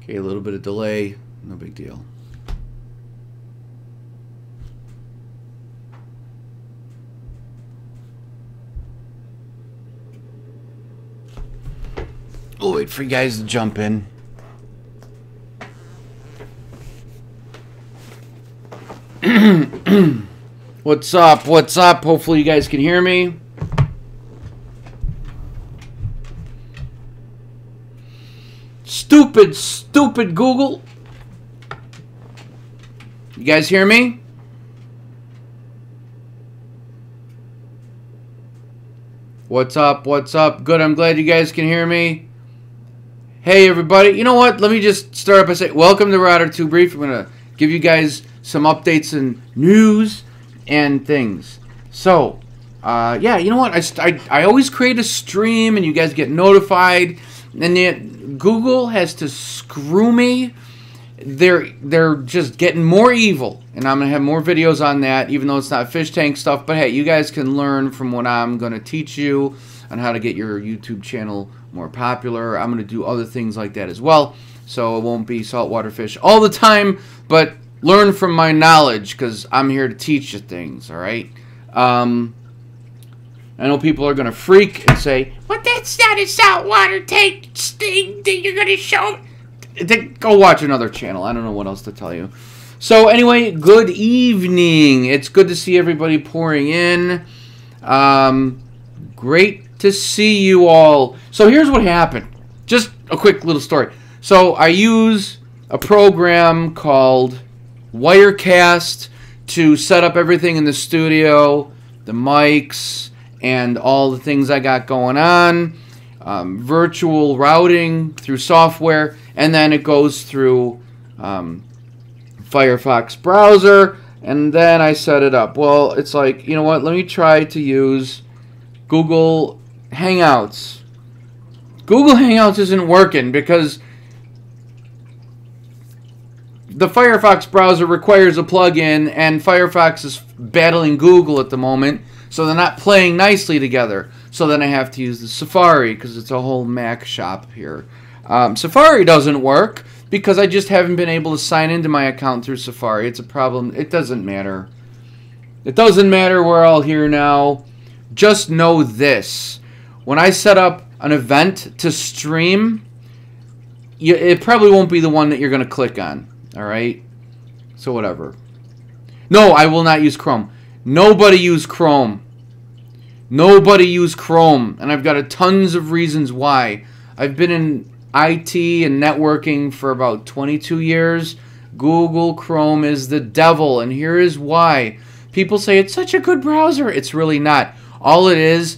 Okay, a little bit of delay, no big deal. We'll wait for you guys to jump in. What's up? What's up? Hopefully you guys can hear me. Stupid Google. You guys hear me? What's up? What's up? Good, I'm glad you guys can hear me. Hey everybody, you know what? Let me just start up by saying welcome to Tube Reef. I'm going to give you guys some updates and news and things. So, yeah, you know what? I always create a stream and you guys get notified. And yet Google has to screw me. They're just getting more evil. And I'm going to have more videos on that, even though it's not fish tank stuff. But hey, you guys can learn from what I'm going to teach you on how to get your YouTube channel more popular. I'm going to do other things like that as well. So it won't be saltwater fish all the time, but learn from my knowledge because I'm here to teach you things, all right? I know people are going to freak and say, "But that's not a saltwater tank thing that you're going to show." Go watch another channel. I don't know what else to tell you. So anyway, good evening. It's good to see everybody pouring in. Great to see you all. So here's what happened. Just a quick little story. So I use a program called Wirecast to set up everything in the studio, the mics, and all the things I got going on. Virtual routing through software, and then it goes through Firefox browser, and then I set it up. Well, it's like, you know what, let me try to use Google Hangouts. Google Hangouts isn't working because the Firefox browser requires a plugin, and Firefox is battling Google at the moment, so they're not playing nicely together. So then I have to use the Safari because it's a whole Mac shop here. Safari doesn't work because I just haven't been able to sign into my account through Safari. It's a problem. It doesn't matter. It doesn't matter. We're all here now. Just know this. When I set up an event to stream, it probably won't be the one that you're going to click on. All right? So whatever. No, I will not use Chrome. Nobody use Chrome. Nobody use Chrome. And I've got tons of reasons why. I've been in IT and networking for about 22 years. Google Chrome is the devil. And here is why. People say it's such a good browser. It's really not. All it is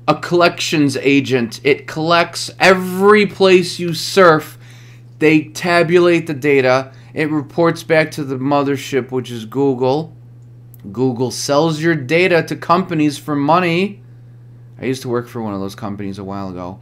a collections agent. It collects every place you surf. They tabulate the data. It reports back to the mothership, which is Google. Google sells your data to companies for money. I used to work for one of those companies a while ago.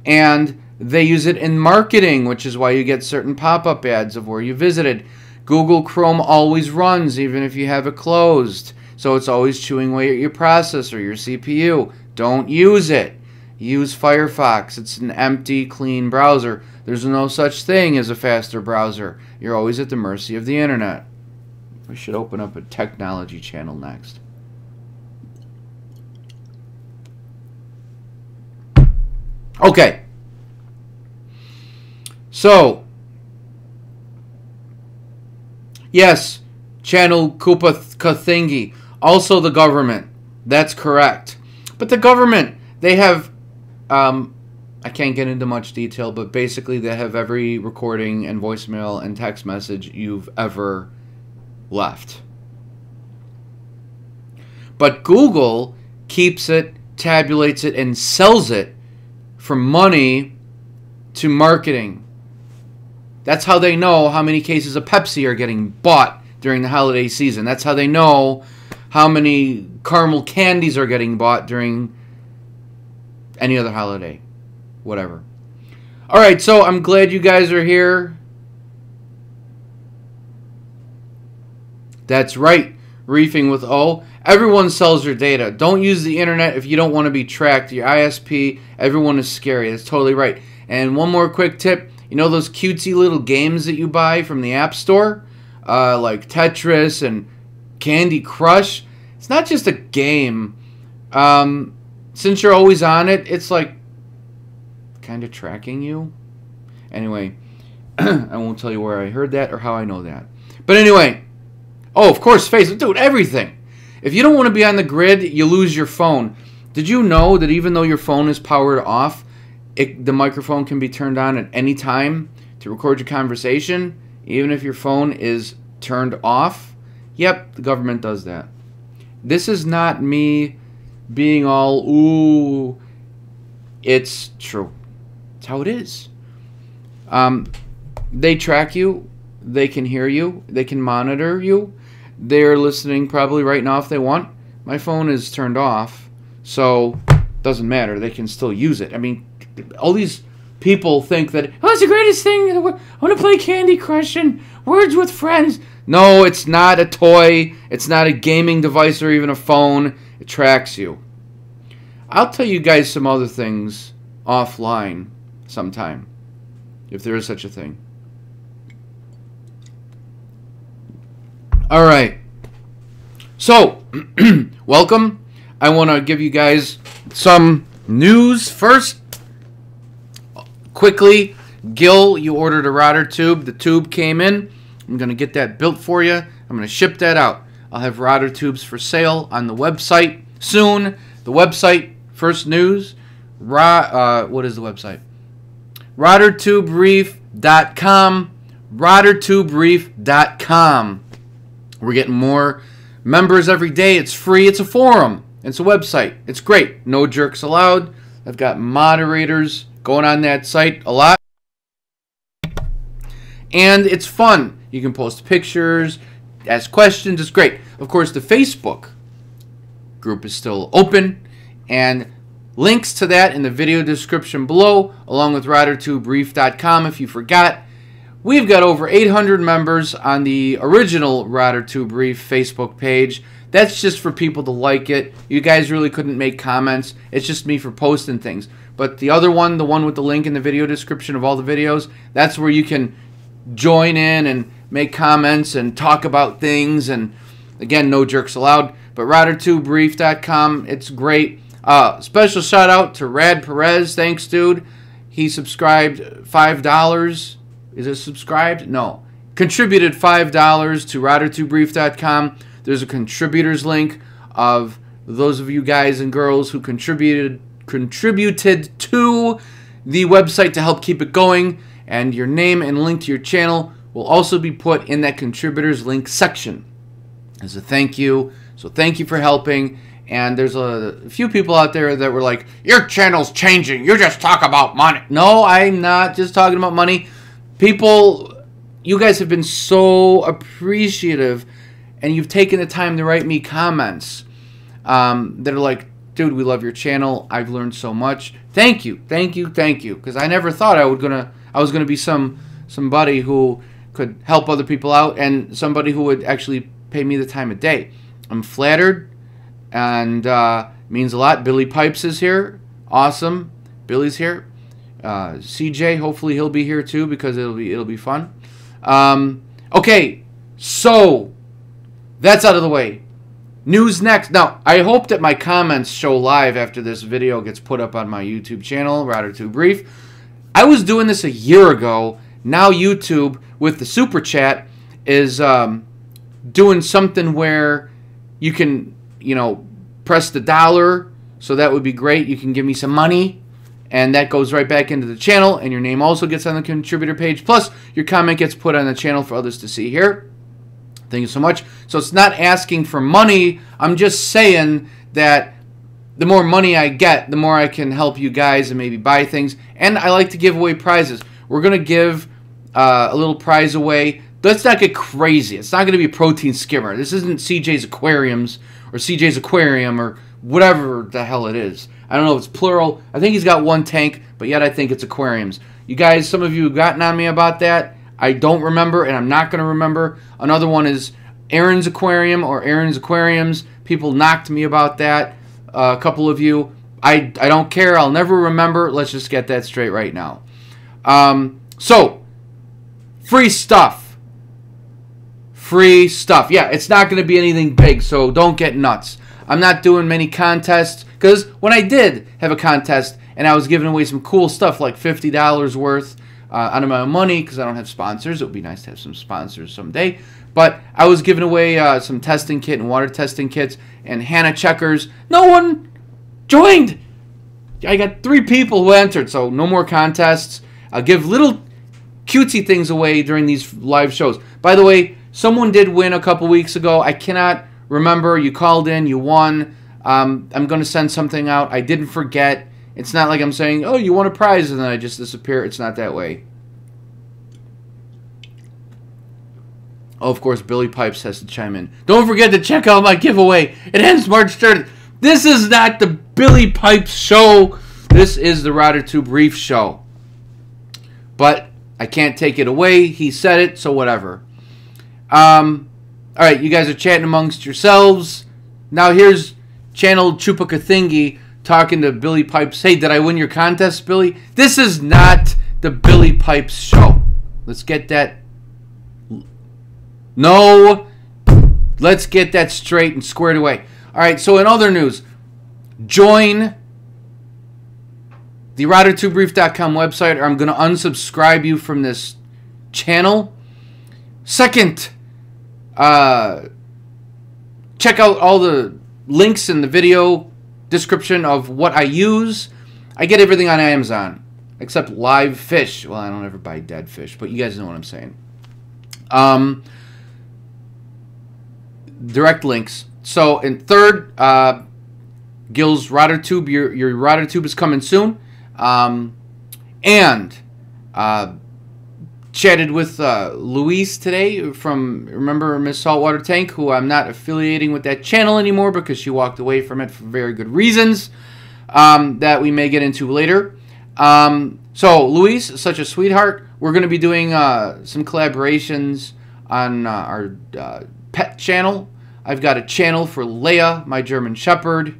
And they use it in marketing, which is why you get certain pop-up ads of where you visited. Google Chrome always runs, even if you have it closed. So it's always chewing away at your processor, your CPU. Don't use it. Use Firefox. It's an empty, clean browser. There's no such thing as a faster browser. You're always at the mercy of the internet. We should open up a technology channel next. Okay. So, yes, Channel Koopa Kathingi. Also the government. That's correct. But the government, they have, I can't get into much detail, but basically they have every recording and voicemail and text message you've ever left. But Google keeps it, tabulates it, and sells it for money to marketing. That's how they know how many cases of Pepsi are getting bought during the holiday season. That's how they know how many caramel candies are getting bought during any other holiday. Whatever. Alright, so I'm glad you guys are here. That's right. Reefing with O. Everyone sells your data. Don't use the internet if you don't want to be tracked. Your ISP, everyone is scary. That's totally right. And one more quick tip. You know those cutesy little games that you buy from the App Store? Like Tetris and Candy Crush. It's not just a game. Since you're always on it, it's like kind of tracking you. Anyway, I won't tell you where I heard that or how I know that. But anyway, oh, of course, Facebook. Dude, everything. If you don't want to be on the grid, you lose your phone. Did you know that even though your phone is powered off, the microphone can be turned on at any time to record your conversation, even if your phone is turned off? Yep, the government does that. This is not me being all, ooh. It's true. It's how it is. They track you. They can hear you. They can monitor you. They're listening probably right now if they want. My phone is turned off, so it doesn't matter. They can still use it. I mean, all these people think that, oh, it's the greatest thing. I want to play Candy Crush and Words with Friends. No, it's not a toy. It's not a gaming device or even a phone. It tracks you. I'll tell you guys some other things offline sometime, if there is such a thing. Alright, so, welcome. I want to give you guys some news first. Quickly, Gil, you ordered a rotor tube. The tube came in. I'm going to get that built for you. I'm going to ship that out. I'll have rotor tubes for sale on the website soon. The website, first news, what is the website? RotorTubeReef.com. RotorTubeReef.com. We're getting more members every day. It's free. It's a forum. It's a website. It's great. No jerks allowed. I've got moderators going on that site a lot. And it's fun. You can post pictures, ask questions. It's great. Of course, the Facebook group is still open. And links to that in the video description below, along with RotorTubeReef.com if you forgot. We've got over 800 members on the original RotorTube Reef Facebook page. That's just for people to like it. You guys really couldn't make comments. It's just me for posting things. But the other one, the one with the link in the video description of all the videos, that's where you can join in and make comments and talk about things. And again, no jerks allowed. But RotorTubeReef.com, it's great. Special shout out to Rad Perez. Thanks, dude. He subscribed $5. Is it subscribed? No. Contributed $5 to RotorTubeReef.com. There's a contributors link of those of you guys and girls who contributed to the website to help keep it going. And your name and link to your channel will also be put in that contributors link section as a thank you. So thank you for helping. And there's a few people out there that were like, your channel's changing. You just talk about money. No, I'm not just talking about money. People, you guys have been so appreciative, and you've taken the time to write me comments that are like, dude, we love your channel. I've learned so much. Thank you, thank you, thank you. Because I never thought I was gonna be somebody who could help other people out and somebody who would actually pay me the time of day. I'm flattered, and means a lot. Billy Pipes is here. Awesome. Billy's here. CJ, hopefully he'll be here too because it'll be fun. Okay, so that's out of the way. News next. Now, I hope that my comments show live after this video gets put up on my YouTube channel, RotorTube Reef. I was doing this a year ago. Now YouTube, with the super chat, is doing something where you can, press the $. So that would be great. You can give me some money. And that goes right back into the channel, and your name also gets on the contributor page. Plus, your comment gets put on the channel for others to see here. Thank you so much. So it's not asking for money. I'm just saying that the more money I get, the more I can help you guys and maybe buy things. And I like to give away prizes. We're going to give a little prize away. Let's not get crazy. It's not going to be a protein skimmer. This isn't CJ's Aquariums or CJ's Aquarium or whatever the hell it is. I don't know if it's plural. I think he's got one tank, but yet I think it's aquariums. You guys, some of you have gotten on me about that. I don't remember, and I'm not going to remember. Another one is Aaron's Aquarium or Aaron's Aquariums. People knocked me about that. A couple of you. I don't care. I'll never remember. Let's just get that straight right now. So, free stuff. Free stuff. Yeah, it's not going to be anything big, so don't get nuts. I'm not doing many contests, because when I did have a contest and I was giving away some cool stuff like $50 worth out of my own money, because I don't have sponsors. It would be nice to have some sponsors someday. But I was giving away some testing kit and water testing kits and Hannah checkers. No one joined. I got 3 people who entered, so no more contests. I'll give little cutesy things away during these live shows. By the way, someone did win a couple weeks ago. I cannot remember. You called in, you won. I'm going to send something out. I didn't forget. It's not like I'm saying, oh, you won a prize, and then I just disappear. It's not that way. Oh, of course, Billy Pipes has to chime in. Don't forget to check out my giveaway. It ends March 3rd. This is not the Billy Pipes show. This is the Tube Reef show. But I can't take it away. He said it, so whatever. All right, you guys are chatting amongst yourselves. Now here's Channel Chupacathingi talking to Billy Pipes. Hey, did I win your contest, Billy? This is not the Billy Pipes show. Let's get that. No. Let's get that straight and squared away. All right, so in other news, join the RotterdTubeReef.com website, or I'm going to unsubscribe you from this channel. Second, check out all the links in the video description of what I use. I get everything on Amazon, except live fish. Well, I don't ever buy dead fish, but you guys know what I'm saying. Direct links. So, in third, Gil's RotterTube, your RotterTube is coming soon. And chatted with Louise today from, remember Miss Saltwater Tank, who I'm not affiliating with that channel anymore because she walked away from it for very good reasons that we may get into later. So, Louise, such a sweetheart. We're going to be doing some collaborations on our pet channel. I've got a channel for Leia, my German Shepherd,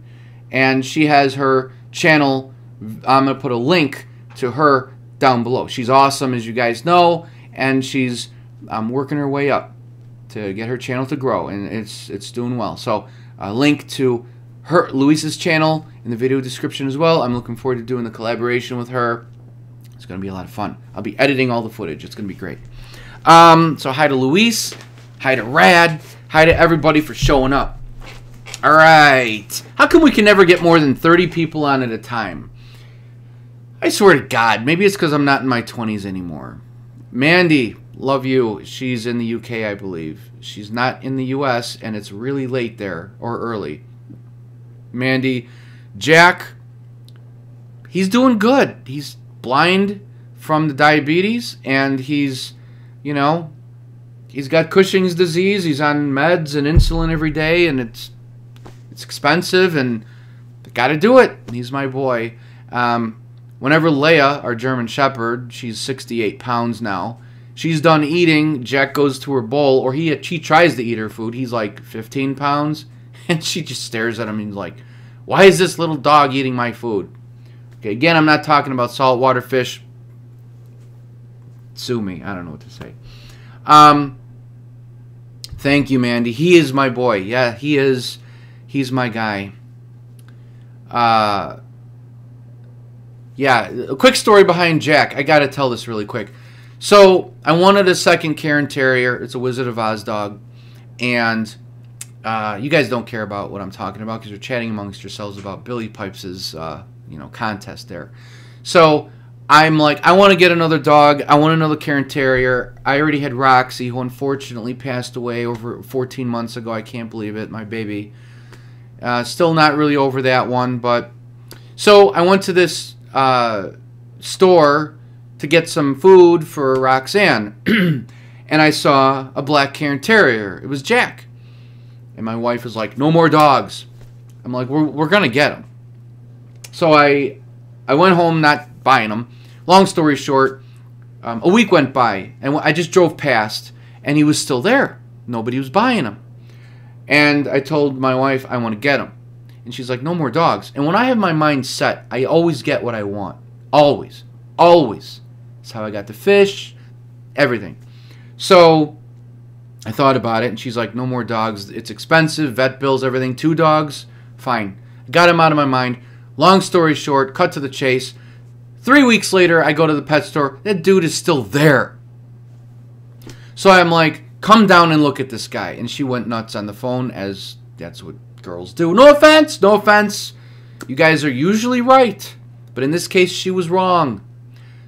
and she has her channel. I'm going to put a link to her down below. She's awesome, as you guys know, and she's working her way up to get her channel to grow, and it's doing well. So a link to her Louise's channel in the video description as well. I'm looking forward to doing the collaboration with her. It's going to be a lot of fun. I'll be editing all the footage. It's going to be great. So hi to Louise, hi to Rad, hi to everybody for showing up. All right. How come we can never get more than 30 people on at a time? I swear to God, maybe it's because I'm not in my 20s anymore. Mandy, love you. She's in the UK, I believe. She's not in the US, and it's really late there, or early. Mandy, Jack, he's doing good. He's blind from the diabetes, and he's, you know, he's got Cushing's disease. He's on meds and insulin every day, and it's expensive, and I got to do it. He's my boy. Whenever Leia, our German Shepherd, she's 68 pounds now, she's done eating, Jack goes to her bowl, or she tries to eat her food. He's like 15 pounds, and she just stares at him and like, why is this little dog eating my food? Okay, again, I'm not talking about saltwater fish. Sue me. I don't know what to say. Thank you, Mandy. He is my boy. Yeah, he is. He's my guy. Yeah, a quick story behind Jack. I got to tell this really quick. So, I wanted a second Cairn Terrier. It's a Wizard of Oz dog. And you guys don't care about what I'm talking about because you're chatting amongst yourselves about Billy Pipes' contest there. So, I'm like, I want to get another dog. I want another Cairn Terrier. I already had Roxy, who unfortunately passed away over 14 months ago. I can't believe it, my baby. Still not really over that one, but... So, I went to this store to get some food for Roxanne, and I saw a black Cairn Terrier. It was Jack. And my wife was like, no more dogs. I'm like, we're going to get him. So I went home not buying them. Long story short, a week went by, and I just drove past, and he was still there. Nobody was buying him. And I told my wife, I want to get him. And she's like, no more dogs. And when I have my mind set, I always get what I want. Always. Always. That's how I got the fish, everything. So I thought about it, and she's like, no more dogs. It's expensive, vet bills, everything. 2 dogs, fine. Got him out of my mind. Long story short, cut to the chase. 3 weeks later, I go to the pet store. That dude is still there. So I'm like, come down and look at this guy. And she went nuts on the phone, as that's what girls do. No offense, no offense. You guys are usually right. But in this case, she was wrong.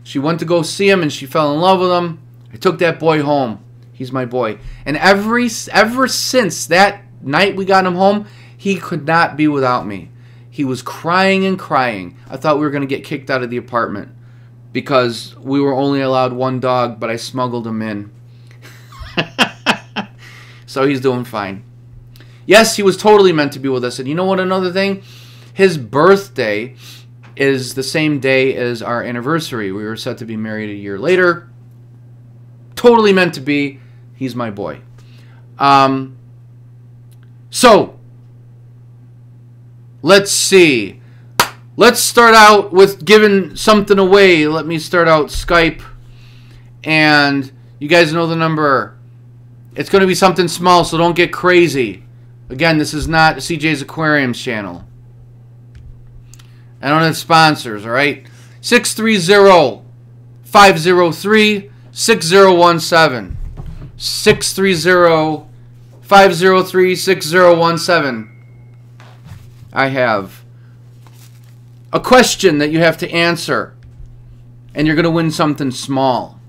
She went to go see him, and she fell in love with him. I took that boy home. He's my boy. And ever since that night we got him home, he could not be without me. He was crying and crying. I thought we were going to get kicked out of the apartment because we were only allowed 1 dog, but I smuggled him in. So he's doing fine. Yes, he was totally meant to be with us. And you know what, another thing? His birthday is the same day as our anniversary. We were set to be married a year later. Totally meant to be. He's my boy. So, let's see. Let's start out with giving something away. Let me start out Skype. And you guys know the number. It's going to be something small, so don't get crazy. Again, this is not CJ's Aquariums channel. I don't have sponsors, alright? 630-503-6017. 630-503-6017. I have a question that you have to answer, and you're going to win something small.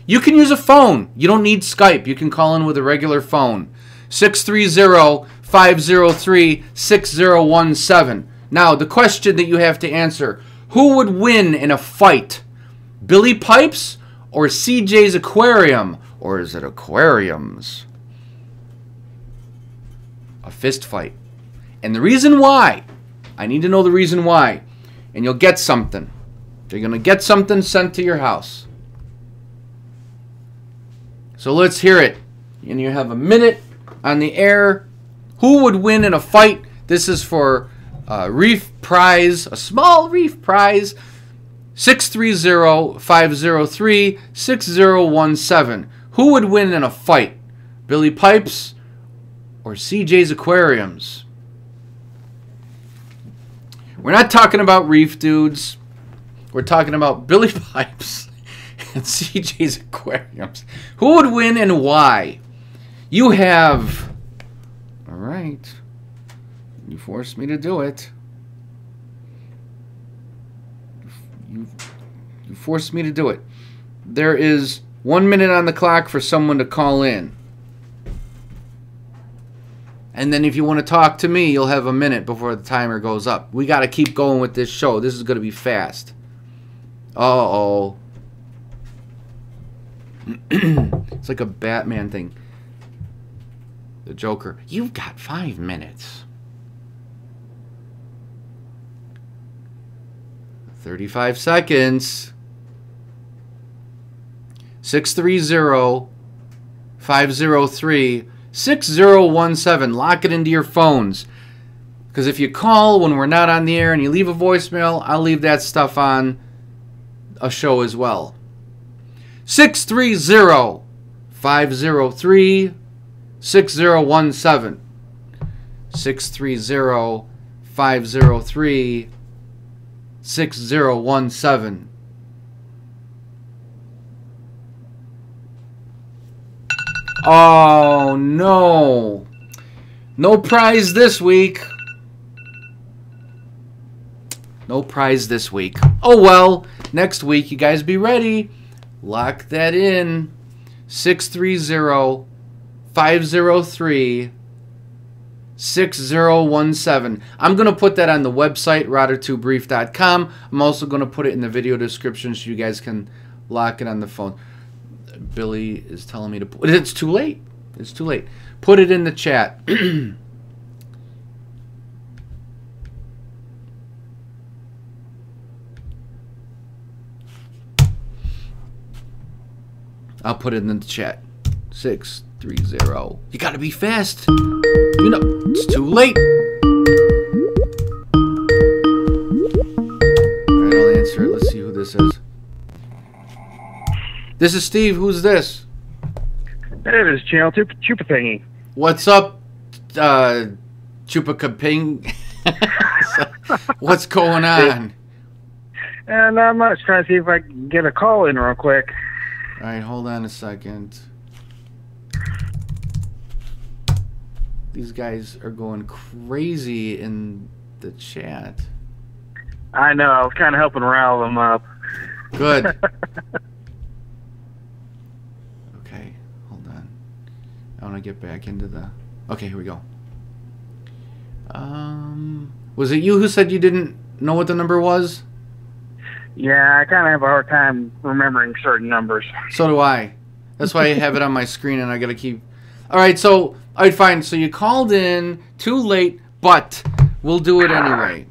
You can use a phone. You don't need Skype. You can call in with a regular phone. 630-503-6017. Now, the question that you have to answer: who would win in a fight? Billy Pipes or CJ's Aquarium? Or is it aquariums? A fist fight. And the reason why, I need to know the reason why, and you'll get something. You're going to get something sent to your house. So let's hear it. And you have a minute on the air. Who would win in a fight? This is for a reef prize, a small reef prize. 630-503-6017. Who would win in a fight? Billy Pipes or CJ's Aquariums? We're not talking about reef dudes. We're talking about Billy Pipes and CJ's Aquariums. Who would win and why? You have... All right. You forced me to do it. You forced me to do it. There is 1 minute on the clock for someone to call in. And then if you want to talk to me, you'll have a minute before the timer goes up. We got to keep going with this show. This is going to be fast. Uh-oh. It's like a Batman thing. The Joker. You've got 5 minutes. 35 seconds. 630-503-6017. Lock it into your phones. Because if you call when we're not on the air and you leave a voicemail, I'll leave that stuff on a show as well. 630-503-6017. 630-503-6017. Oh, no. No prize this week. No prize this week. Oh, well. Next week, you guys be ready. Lock that in. 630-503-6017. I'm going to put that on the website, RotterTubeReef.com. I'm also going to put it in the video description so you guys can lock it on the phone. Billy is telling me to put it. It's too late. It's too late. Put it in the chat. I'll put it in the chat. 630. You gotta be fast. You know, it's too late. Alright, I'll answer it. Let's see who this is. This is Steve. Who's this? It is Channel Chupa Thingy. What's up, Chupacabing? What's going on? Not much. Trying to see if I can get a call in real quick. All right, hold on a second. These guys are going crazy in the chat. I know. I was kind of helping rile them up. Good. Okay, hold on. I want to get back into the... Okay, here we go. Was it you who said you didn't know what the number was? Yeah, I kind of have a hard time remembering certain numbers. So do I. That's why I have it on my screen and I got to keep... All right, so... All right, fine. So you called in too late, but we'll do it anyway.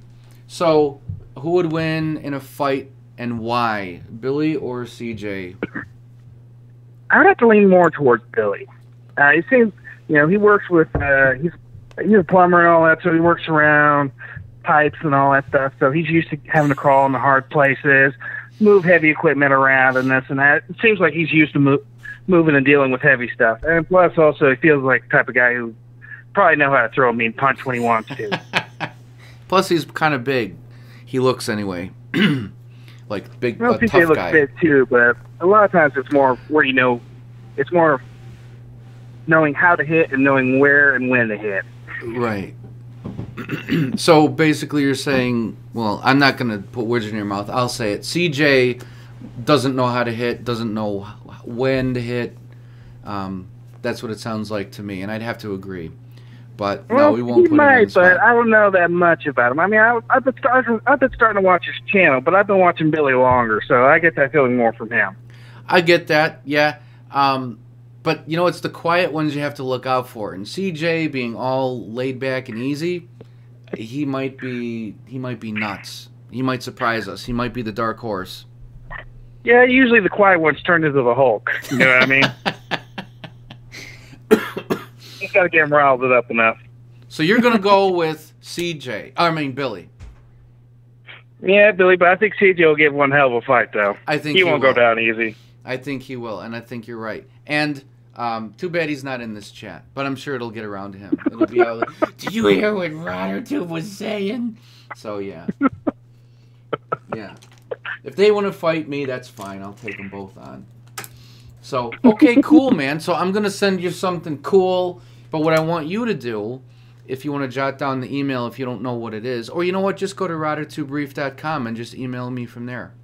So who would win in a fight and why? Billy or CJ? I would have to lean more towards Billy. He seems, he works with, he's a plumber and all that, so he works around pipes and all that stuff. So he's used to having to crawl in the hard places, move heavy equipment around and this and that. It seems like he's used to moving and dealing with heavy stuff. And plus also he feels like the type of guy who probably know how to throw a mean punch when he wants to. Plus he's kind of big. He looks anyway. Like big, well, tough CJ looks guy. big too, but a lot of times it's more where it's more knowing how to hit and knowing where and when to hit. Right. So basically you're saying, well, I'm not going to put words in your mouth. I'll say it. CJ doesn't know how to hit, doesn't know when to hit. That's what it sounds like to me, and I'd have to agree. But no, we won't put him in the spot. But I don't know that much about him. I mean, I've been starting to watch his channel, but I've been watching Billy longer, so I get that feeling more from him. I get that, yeah. But it's the quiet ones you have to look out for. And CJ being all laid back and easy, he might be nuts. He might surprise us. He might be the dark horse. Yeah, usually the quiet ones turn into the Hulk. You know what I mean? Just got to get him riled up enough. So you're going to go with Billy. Yeah, Billy, but I think CJ will give one hell of a fight, though. I think he won't go down easy. I think he will, and I think you're right. And too bad he's not in this chat, but I'm sure it'll get around to him. It'll be all, did you hear what Tube was saying? So, yeah. Yeah. If they want to fight me, that's fine. I'll take them both on. So, okay, cool, man. So I'm going to send you something cool, but what I want you to do, if you want to jot down the email if you don't know what it is, or you know what, just go to RodderTubeReef.com and just email me from there.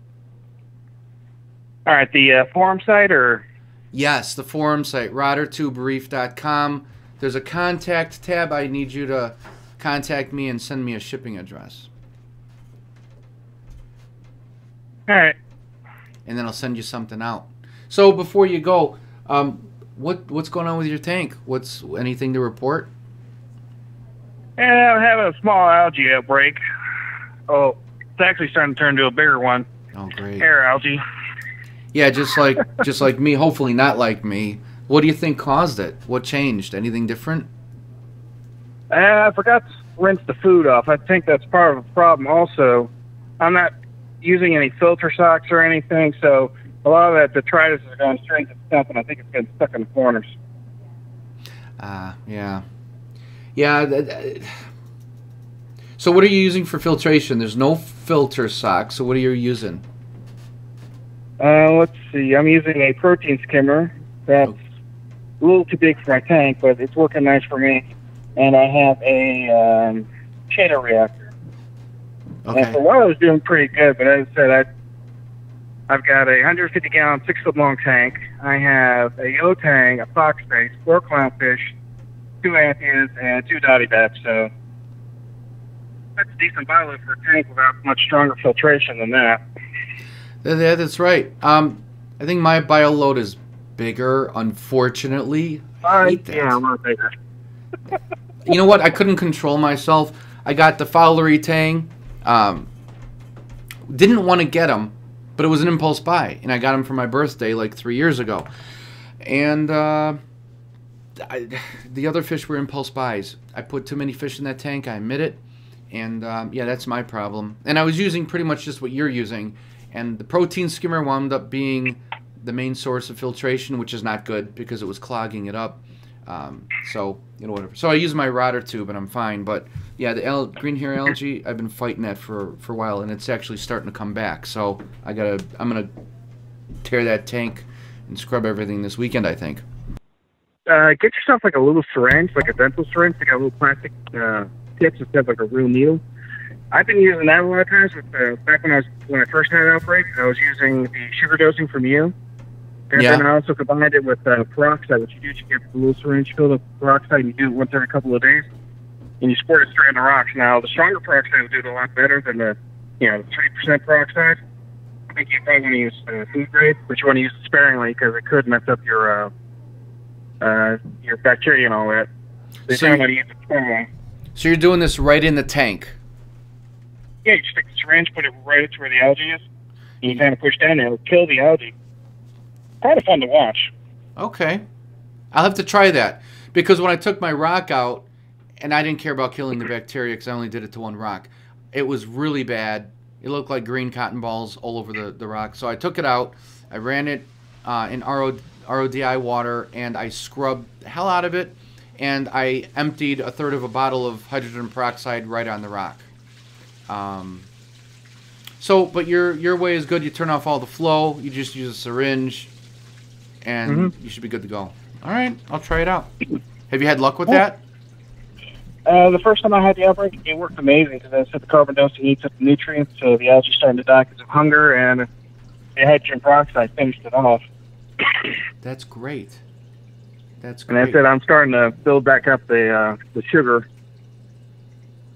All right, the forum site, or? Yes, the forum site, RodderTubeReef.com. There's a contact tab. I need you to contact me and send me a shipping address. All right. And then I'll send you something out. So before you go, what's going on with your tank? Anything to report? Yeah, I'm having a small algae outbreak. Oh, it's actually starting to turn into a bigger one. Oh, great. Hair algae. Yeah, just like me. Hopefully not like me. What do you think caused it? What changed? Anything different? I forgot to rinse the food off. I think that's part of the problem. Also, I'm not using any filter socks or anything, so a lot of that detritus is going straight to the stump, and I think it's getting stuck in the corners. Yeah. Yeah. So what are you using for filtration? There's no filter socks, so what are you using? Let's see. I'm using a protein skimmer that's a little too big for my tank, but it's working nice for me. And I have a Chater reactor. Okay. And for a while I was doing pretty good, but as I said, I've got a 150-gallon, 6-foot-long tank. I have a yellow tang, a fox face, 4 clownfish, 2 anthias, and 2 dotty babs. So that's a decent bioload for a tank without much stronger filtration than that. Yeah, that's right. I think my bioload is bigger, unfortunately. I hate that. Yeah, a lot bigger. You know what? I couldn't control myself. I got the fowlery tang. Didn't want to get them, but it was an impulse buy, and I got them for my birthday like 3 years ago. And the other fish were impulse buys. I put too many fish in that tank. I admit it. And yeah, that's my problem. And I was using pretty much just what you're using. And the protein skimmer wound up being the main source of filtration, which is not good because it was clogging it up. So, you know, whatever. So I use my rotor tube and I'm fine. But yeah, the green hair algae, I've been fighting that for a while, and it's actually starting to come back. So I'm gonna tear that tank and scrub everything this weekend, I think. Get yourself like a little syringe, like a dental syringe, like a little plastic tips instead of like a real needle. I've been using that a lot of times. Back when I first had an outbreak, I was using the sugar dosing from you. And then I also combined it with peroxide. What you do is you get the little syringe filled with peroxide, and you do it once every couple of days, and you squirt it straight on the rocks. Now, the stronger peroxide will do it a lot better than the 3% peroxide. I think you probably want to use food grade, but you want to use it sparingly because it could mess up your bacteria and all that. So you're doing this right in the tank? Yeah, you stick the syringe, put it right to where the algae is, and you kind of push down, and it'll kill the algae. Kind of fun to watch. Okay. I'll have to try that. Because when I took my rock out, and I didn't care about killing the bacteria because I only did it to one rock, it was really bad. It looked like green cotton balls all over the rock. So I took it out. I ran it in RODI water, and I scrubbed the hell out of it. And I emptied a third of a bottle of hydrogen peroxide right on the rock. But your way is good. You turn off all the flow. You just use a syringe, and you should be good to go. All right, I'll try it out. Have you had luck with that? The first time I had the outbreak, it worked amazing because I said the carbon dioxide eats up the nutrients, so the algae starting to die because of hunger, and the hydrogen peroxide finished it off. That's great. That's great. great. And I said I'm starting to build back up the sugar.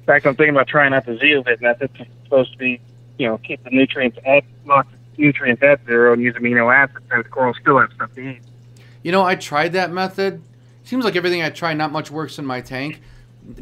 In fact, I'm thinking about trying out the zeolite method. It's supposed to be, keep the nutrients lock the nutrients at zero and use amino acids, and the corals still have stuff to eat. I tried that method. Seems like everything I try, not much works in my tank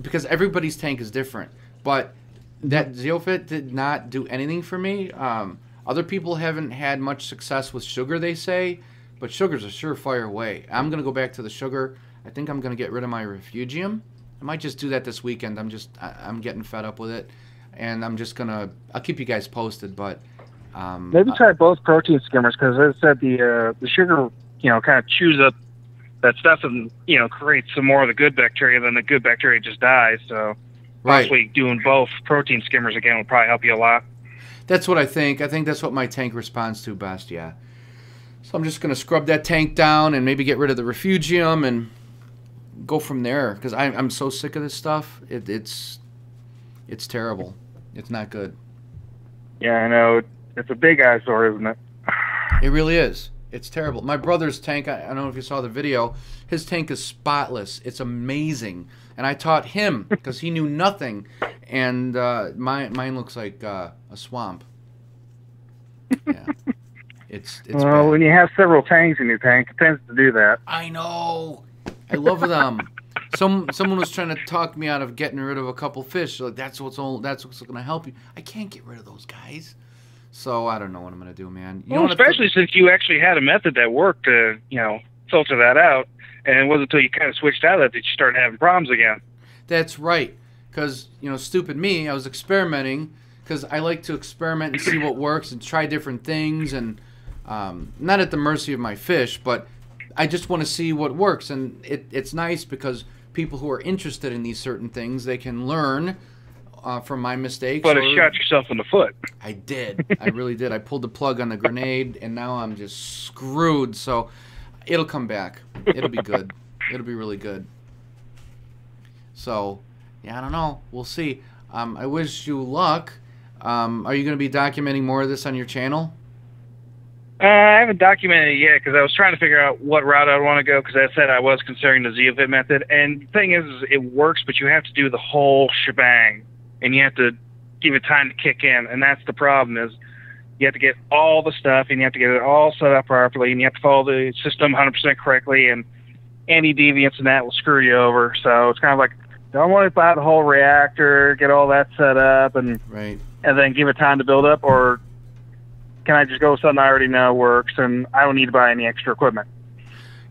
because everybody's tank is different. But that zeolite did not do anything for me. Other people haven't had much success with sugar, they say, but sugar's a surefire way. I'm going to go back to the sugar. I think I'm going to get rid of my Refugium. I might just do that this weekend. I'm getting fed up with it, and I'll keep you guys posted, but maybe try both protein skimmers because as I said, the sugar, kind of chews up that stuff and, creates some more of the good bacteria, then the good bacteria just dies. So possibly doing both protein skimmers again would probably help you a lot. That's what I think. I think that's what my tank responds to best, yeah. So I'm just going to scrub that tank down and maybe get rid of the Refugium and go from there because I'm so sick of this stuff. It's terrible. It's not good. Yeah, I know. It's a big eyesore, isn't it? It really is. It's terrible. My brother's tank, I don't know if you saw the video, his tank is spotless. It's amazing. And I taught him because he knew nothing. And mine looks like a swamp. Yeah. It's well, bad. When you have several tanks in your tank, it tends to do that. I know. I love them. Someone was trying to talk me out of getting rid of a couple fish. Like that's what's going to help you. I can't get rid of those guys. So I don't know what I'm going to do, man. Especially since you actually had a method that worked to, filter that out. And it wasn't until you kind of switched out of that you started having problems again. That's right. Because, stupid me, I was experimenting because I like to experiment and see what works and try different things. And not at the mercy of my fish, but I just want to see what works. And it's nice because people who are interested in these certain things, they can learn from my mistakes. But it shot yourself in the foot. I did. I really did. I pulled the plug on the grenade, and now I'm just screwed. So it'll come back. It'll be good. It'll be really good. So, yeah, I don't know. We'll see. I wish you luck. Are you going to be documenting more of this on your channel? I haven't documented it yet because I was trying to figure out what route I'd want to go because I said I was considering the zeolite method. And the thing is it works, but you have to do the whole shebang. And you have to give it time to kick in. And that's the problem is you have to get all the stuff and you have to get it all set up properly and you have to follow the system 100% correctly and any deviance in that will screw you over. So it's kind of like, don't worry about the whole reactor, get all that set up and then give it time to build up, or can I just go with something I already know works and I don't need to buy any extra equipment?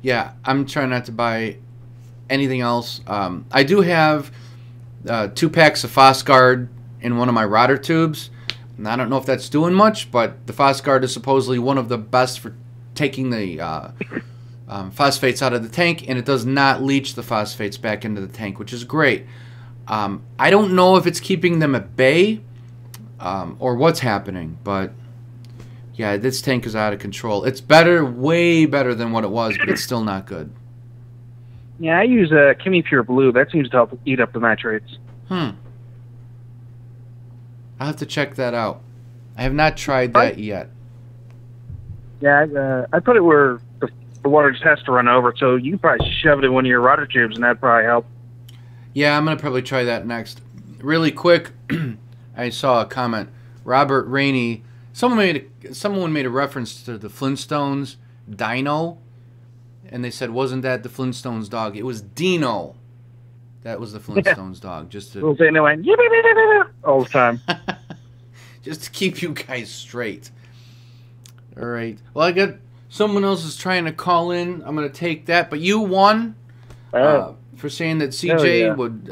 Yeah, I'm trying not to buy anything else. I do have 2 packs of Kleen-Guard in one of my rotor tubes. And I don't know if that's doing much, but the Kleen-Guard is supposedly one of the best for taking the phosphates out of the tank, and it does not leach the phosphates back into the tank, which is great. I don't know if it's keeping them at bay or what's happening, but yeah, this tank is out of control. It's better, way better than what it was, but it's still not good. Yeah, I use Chemi Pure Blue. That seems to help eat up the nitrates. I'll have to check that out. I have not tried that yet. Yeah, I put it where the water just has to run over, so you can probably shove it in one of your rotor tubes, and that'd probably help. Yeah, I'm going to probably try that next. Really quick, I saw a comment. Robert Rainey, someone made a reference to the Flintstones Dino, and they said, wasn't that the Flintstones dog? It was Dino. That was the Flintstones dog. Just to, all the time. just to keep you guys straight. All right. Well, I got someone else is trying to call in. I'm going to take that. But you won for saying that CJ would,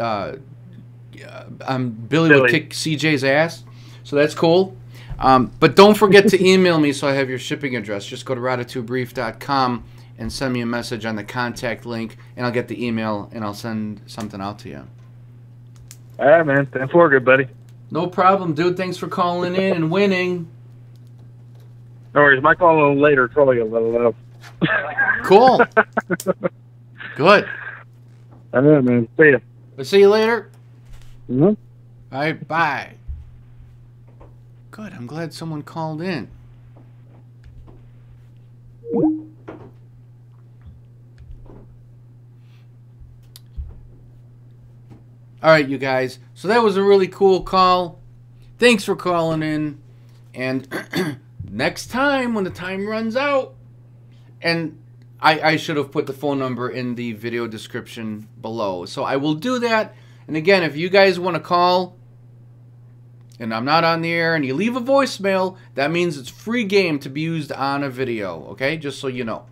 Billy would kick CJ's ass. So that's cool. But don't forget to email me so I have your shipping address. Just go to RotoTubeReef.com and send me a message on the contact link, and I'll get the email, and I'll send something out to you. All right, man. Thanks for good, buddy. No problem, dude. Thanks for calling in and winning. No worries. My call a little later. Probably a little. Cool. Good. I know, man. See ya. I'll see you later. Mm-hmm. All right, bye. Good. I'm glad someone called in. All right, you guys. So that was a really cool call. Thanks for calling in. And next time, when the time runs out, and I should have put the phone number in the video description below. So I will do that. And again, if you guys want to call and I'm not on the air and you leave a voicemail, that means it's free game to be used on a video. Okay? Just so you know.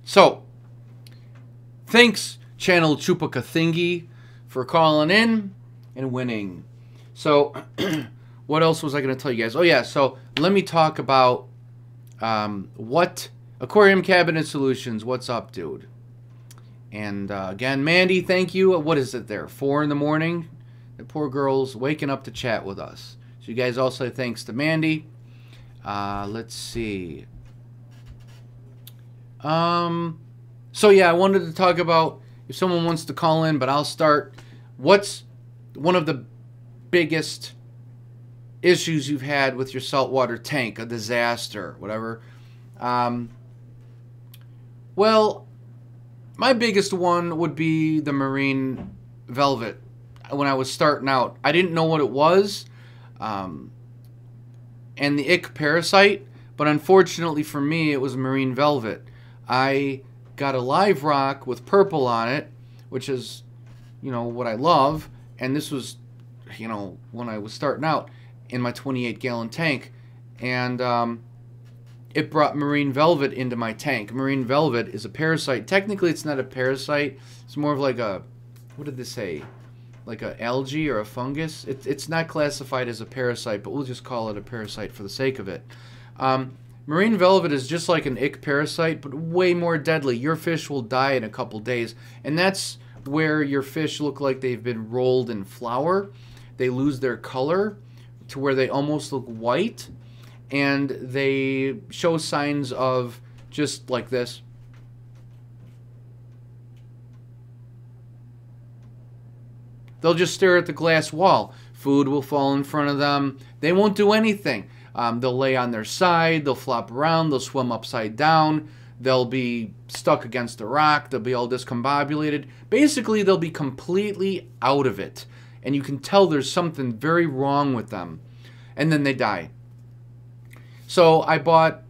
So, thanks, Channel Chupacathingi, for calling in and winning. So, what else was I going to tell you guys? Oh, yeah, so let me talk about what Aquarium Cabinet Solutions, what's up, dude? And again, Mandy, thank you. What is it there, 4 in the morning? The poor girl's waking up to chat with us. So you guys all say thanks to Mandy. Let's see. So, yeah, I wanted to talk about if someone wants to call in, but I'll start. What's one of the biggest issues you've had with your saltwater tank, a disaster, whatever? Well, my biggest one would be the marine velvet. When I was starting out, I didn't know what it was, and the ick parasite, but unfortunately for me, it was marine velvet. I got a live rock with purple on it, which is, you know, what I love, and this was, you know, when I was starting out in my 28-gallon tank, and it brought marine velvet into my tank. Marine velvet is a parasite. Technically, it's not a parasite. It's more of like a, what did they say? Like a algae or a fungus. It's not classified as a parasite, but we'll just call it a parasite for the sake of it. Marine velvet is just like an ick parasite, but way more deadly. Your fish will die in a couple days, and that's where your fish look like they've been rolled in flour. They lose their color to where they almost look white, and they show signs of just like this. They'll just stare at the glass wall. Food will fall in front of them. They won't do anything. They'll lay on their side. They'll flop around. They'll swim upside down. They'll be stuck against a rock. They'll be all discombobulated. Basically, they'll be completely out of it. And you can tell there's something very wrong with them. And then they die. So I bought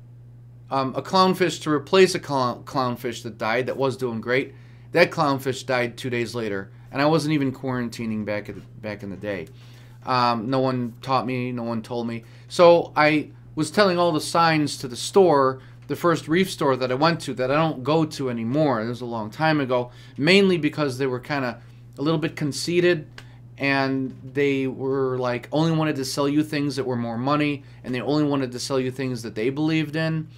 a clownfish to replace a clownfish that died that was doing great. That clownfish died 2 days later. And I wasn't even quarantining back in the day. No one taught me. No one told me. So I was telling all the signs to the store, the first reef store that I went to, that I don't go to anymore. It was a long time ago. Mainly because they were kind of a little bit conceited. And they were like, only wanted to sell you things that were more money. And they only wanted to sell you things that they believed in.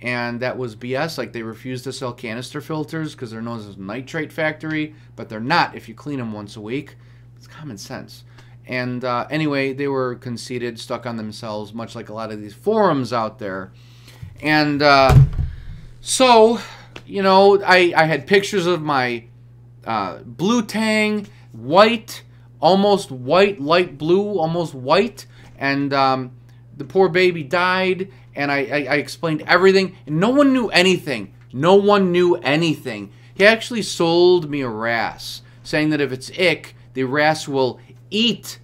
and that was BS. Like, they refused to sell canister filters because they're known as a nitrate factory, but they're not if you clean them once a week. It's common sense. And anyway, they were conceited, stuck on themselves, much like a lot of these forums out there. And so, you know, I had pictures of my blue tang, white, almost white, light blue, almost white, and the poor baby died, and I explained everything, and no one knew anything. No one knew anything. He actually sold me a wrasse, saying that if it's ick, the wrasse will eat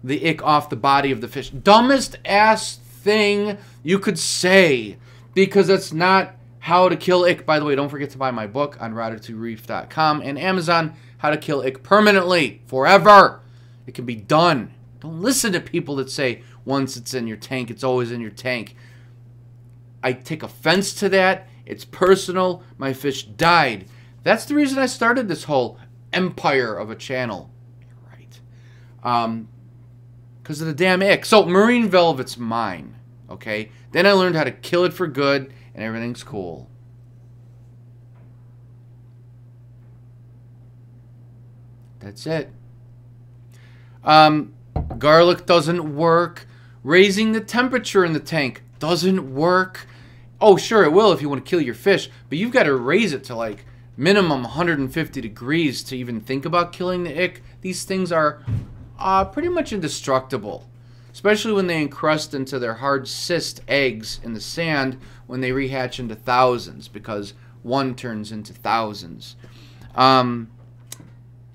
the ick off the body of the fish. Dumbest ass thing you could say, because that's not how to kill ick. By the way, don't forget to buy my book on router2reef.com and Amazon, How to Kill Ick Permanently, Forever. It can be done. Don't listen to people that say once it's in your tank, it's always in your tank. I take offense to that. It's personal. My fish died. That's the reason I started this whole empire of a channel. Right. Because of the damn ick. So, marine velvet's mine. Okay? Then I learned how to kill it for good, and everything's cool. That's it. Garlic doesn't work. Raising the temperature in the tank doesn't work. Oh, sure it will if you want to kill your fish, but you've got to raise it to like minimum 150 degrees to even think about killing the ick. These things are pretty much indestructible, especially when they encrust into their hard cyst eggs in the sand when they rehatch into thousands, because one turns into thousands.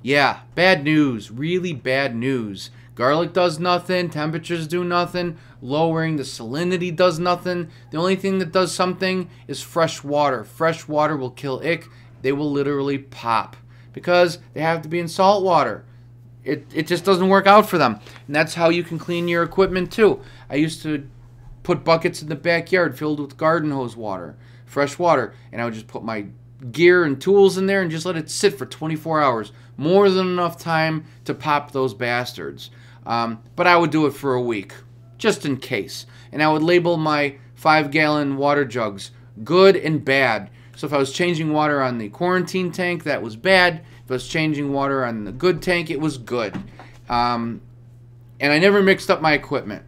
Yeah, bad news. Really bad news. Garlic does nothing. Temperatures do nothing. Lowering the salinity does nothing. The only thing that does something is fresh water. Fresh water will kill ick. They will literally pop because they have to be in salt water. It just doesn't work out for them. And that's how you can clean your equipment too. I used to put buckets in the backyard filled with garden hose water, fresh water, and I would just put my gear and tools in there and just let it sit for 24 hours. More than enough time to pop those bastards. But I would do it for a week, just in case. And I would label my 5-gallon water jugs good and bad. So if I was changing water on the quarantine tank, that was bad. If I was changing water on the good tank, it was good. And I never mixed up my equipment.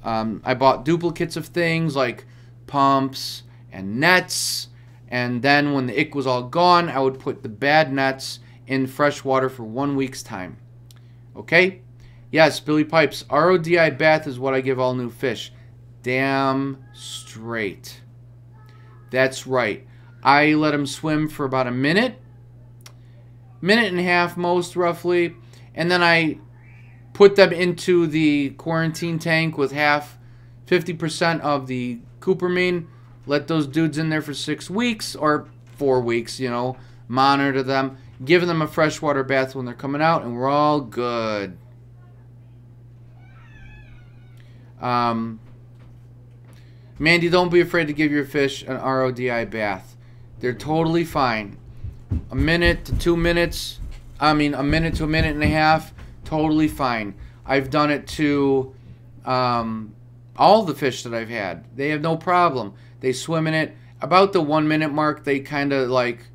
I bought duplicates of things like pumps and nets. And then when the ick was all gone, I would put the bad nets in fresh water for 1 week's time. Okay? Yes, Billy Pipes. RODI bath is what I give all new fish. Damn straight. That's right. I let them swim for about a minute and a half most roughly, and then I put them into the quarantine tank with 50% of the cupramine. Let those dudes in there for 6 weeks or 4 weeks, you know, monitor them, give them a freshwater bath when they're coming out, and we're all good. Mandy, don't be afraid to give your fish an RODI bath. They're totally fine. A minute to 2 minutes, a minute to a minute and a half, totally fine. I've done it to all the fish that I've had. They have no problem. They swim in it. About the 1 minute mark, they kind of like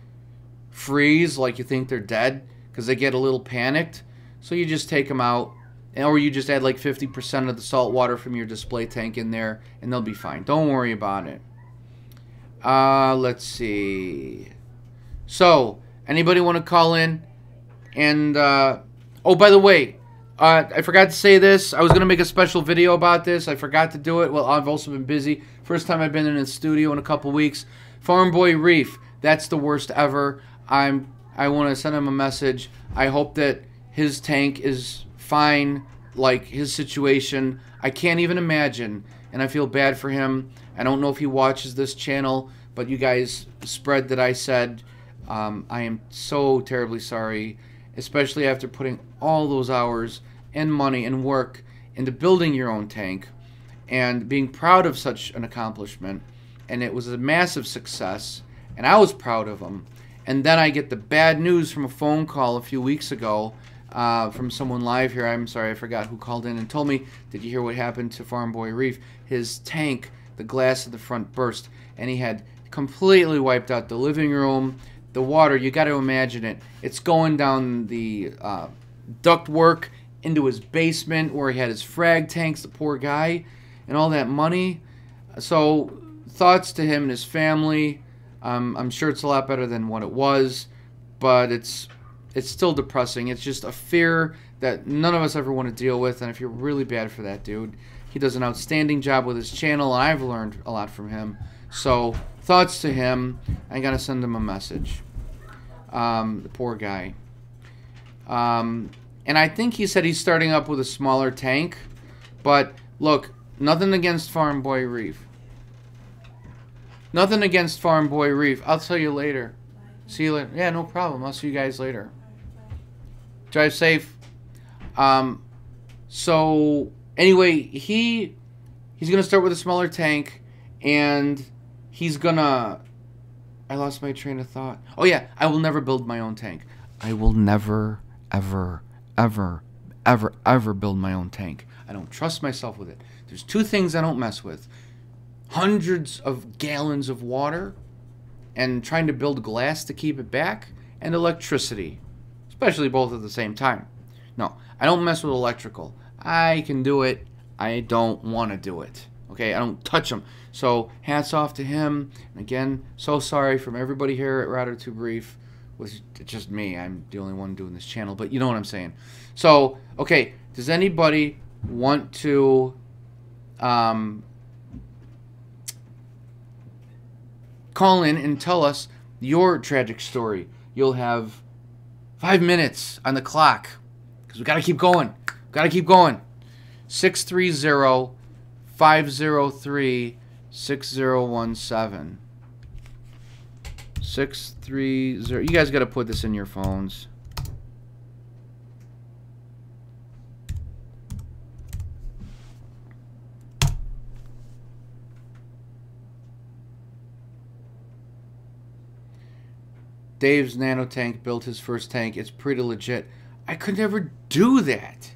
freeze, like you think they're dead, because they get a little panicked. So you just take them out, or you just add like 50% of the salt water from your display tank in there, and they'll be fine. Don't worry about it. Let's see. So, anybody want to call in? And, oh, by the way, I forgot to say this. I was going to make a special video about this. I forgot to do it. Well, I've also been busy. First time I've been in a studio in a couple weeks. Farm Boy Reef. That's the worst ever. I want to send him a message. I hope that his tank is fine, like his situation. I can't even imagine, and I feel bad for him. I don't know if he watches this channel, but you guys spread that I said. I am so terribly sorry, especially after putting all those hours and money and work into building your own tank and being proud of such an accomplishment. And it was a massive success, and I was proud of him. And then I get the bad news from a phone call a few weeks ago from someone live here. I'm sorry, I forgot who called in and told me, did you hear what happened to Farm Boy Reef? His tank the glass of the front burst, and he had completely wiped out the living room. The water, you got to imagine it. It's going down the ductwork into his basement where he had his frag tanks, the poor guy, and all that money. So thoughts to him and his family. I'm sure it's a lot better than what it was, but it's still depressing. It's just a fear that none of us ever want to deal with, and I feel really bad for that dude. He does an outstanding job with his channel, and I've learned a lot from him. So thoughts to him. I gotta send him a message. The poor guy. And I think he said he's starting up with a smaller tank. But look, nothing against Farm Boy Reef. Nothing against Farm Boy Reef. I'll tell you later. See you later. Yeah, no problem. I'll see you guys later. Drive safe. So anyway, he's gonna start with a smaller tank, and he's gonna. I lost my train of thought. Oh yeah, I will never build my own tank. I will never, ever, ever, ever, ever build my own tank. I don't trust myself with it. There's two things I don't mess with: hundreds of gallons of water, and trying to build glass to keep it back, and electricity, especially both at the same time. No, I don't mess with electrical. I can do it. I don't want to do it. Okay, I don't touch them. So hats off to him. And again, so sorry from everybody here at Tube Reef. Was just me. I'm the only one doing this channel, but you know what I'm saying. So, okay, does anybody want to call in and tell us your tragic story? You'll have 5 minutes on the clock, because we got to keep going. Got to keep going. 630-503-6017. 630. You guys got to put this in your phones. Dave's nano tank built his first tank. It's pretty legit. I could never do that.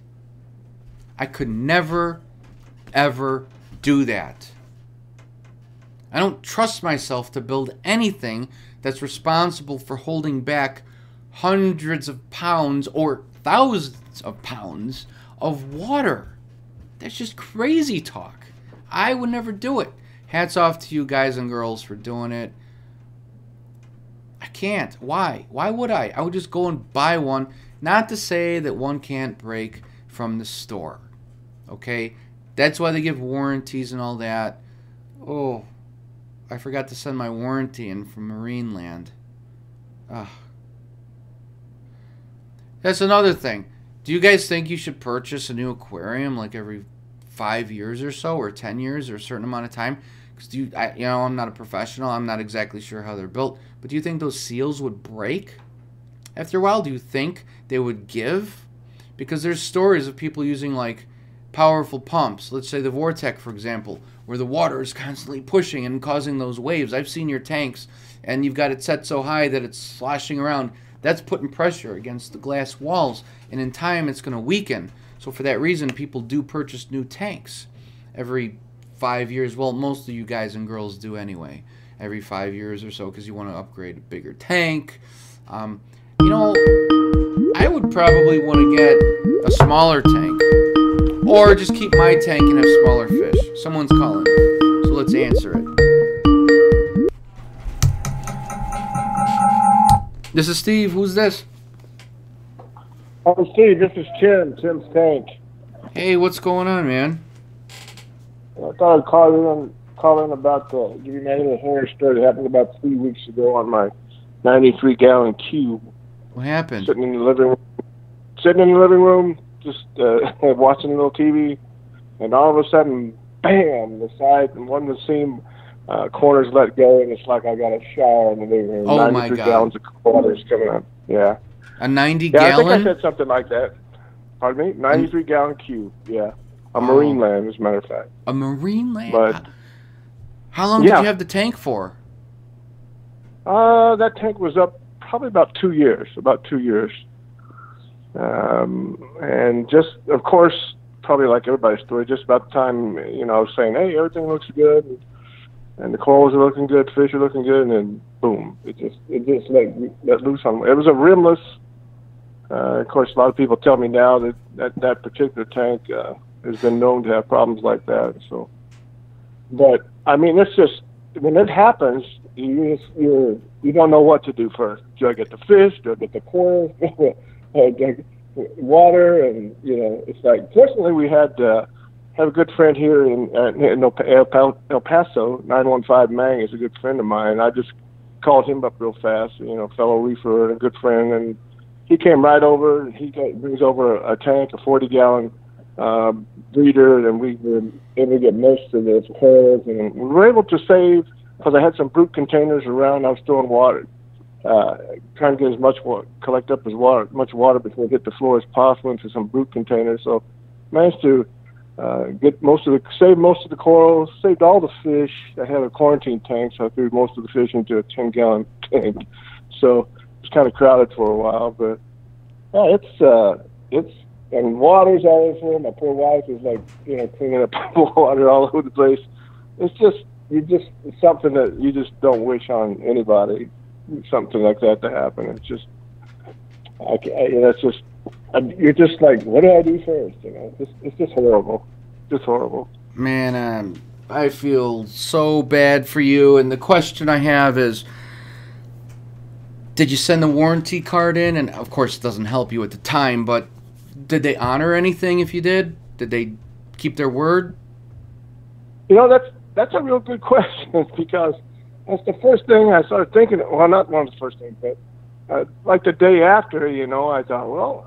I could never, ever do that. I don't trust myself to build anything that's responsible for holding back hundreds of pounds or thousands of pounds of water. That's just crazy talk. I would never do it. Hats off to you guys and girls for doing it. I can't. Why? Why would I? I would just go and buy one. Not to say that one can't break from the store. Okay? That's why they give warranties and all that. Oh, I forgot to send my warranty in from Marineland. Ugh. That's another thing. Do you guys think you should purchase a new aquarium like every 5 years or so, or 10 years, or a certain amount of time? Because I'm not a professional. I'm not exactly sure how they're built. But do you think those seals would break after a while? Do you think they would give? Because there's stories of people using like powerful pumps. Let's say the Vortec, for example, where the water is constantly pushing and causing those waves. I've seen your tanks, and you've got it set so high that it's sloshing around. That's putting pressure against the glass walls, and in time it's going to weaken. So for that reason, people do purchase new tanks every 5 years. Well, most of you guys and girls do anyway, every 5 years or so, because you want to upgrade a bigger tank. I would probably want to get a smaller tank, or just keep my tank and have smaller fish. Someone's calling, so let's answer it. This is Steve. Who's this? Oh, Steve, this is Tim. Tim's tank. Hey, what's going on, man? I thought I'd call in about give you my little horror story that happened about 3 weeks ago on my 93-gallon cube. What happened? Sitting in the living room, just watching a little TV, and all of a sudden, bam! The side and one of the seam corners let go, and it's like I got a shower in the living room. Oh my God! 93 gallons of water is coming up. Yeah. A 90 yeah, gallon? I think I said something like that. Pardon me? 93-gallon cube. Yeah. A marine land, as a matter of fact. A marine land? But how long did you have the tank for? That tank was up probably about 2 years. And just, of course, probably like everybody's story. Just about the time, you know, I was saying, hey, everything looks good, and the corals are looking good, fish are looking good, and then boom, it just let loose on. It was a rimless. Of course, a lot of people tell me now that particular tank has been known to have problems like that. So, but I mean, it's just when it happens, you don't know what to do first. Do I get the fish? Do I get the corals? Water? And you know, it's like. Fortunately, we had have a good friend here in El Paso. 915 Mang is a good friend of mine. I just called him up real fast. You know, fellow reefer and a good friend, and he came right over. He brings over a tank, a 40-gallon breeder, and we were able to get most of the corals, and we were able to save, because I had some brute containers around. I was storing water, trying to get as much water, collect up as much water before it hit the floor as possible into some brute containers. So managed to save most of the corals, saved all the fish. I had a quarantine tank, so I threw most of the fish into a 10-gallon tank. So it was kind of crowded for a while, but yeah, it's and water's all over. My poor wife is like, you know, cleaning up water all over the place. It's something that you just don't wish on anybody. Something like that to happen. It's just, you're just like, what do I do first? You know, it's just horrible. Just horrible. Man, I feel so bad for you. And the question I have is, did you send the warranty card in? And of course, it doesn't help you at the time, but did they honor anything if you did? Did they keep their word? You know, that's a real good question, because that's the first thing I started thinking. Well, not one of the first things, but like the day after, you know, I thought, well,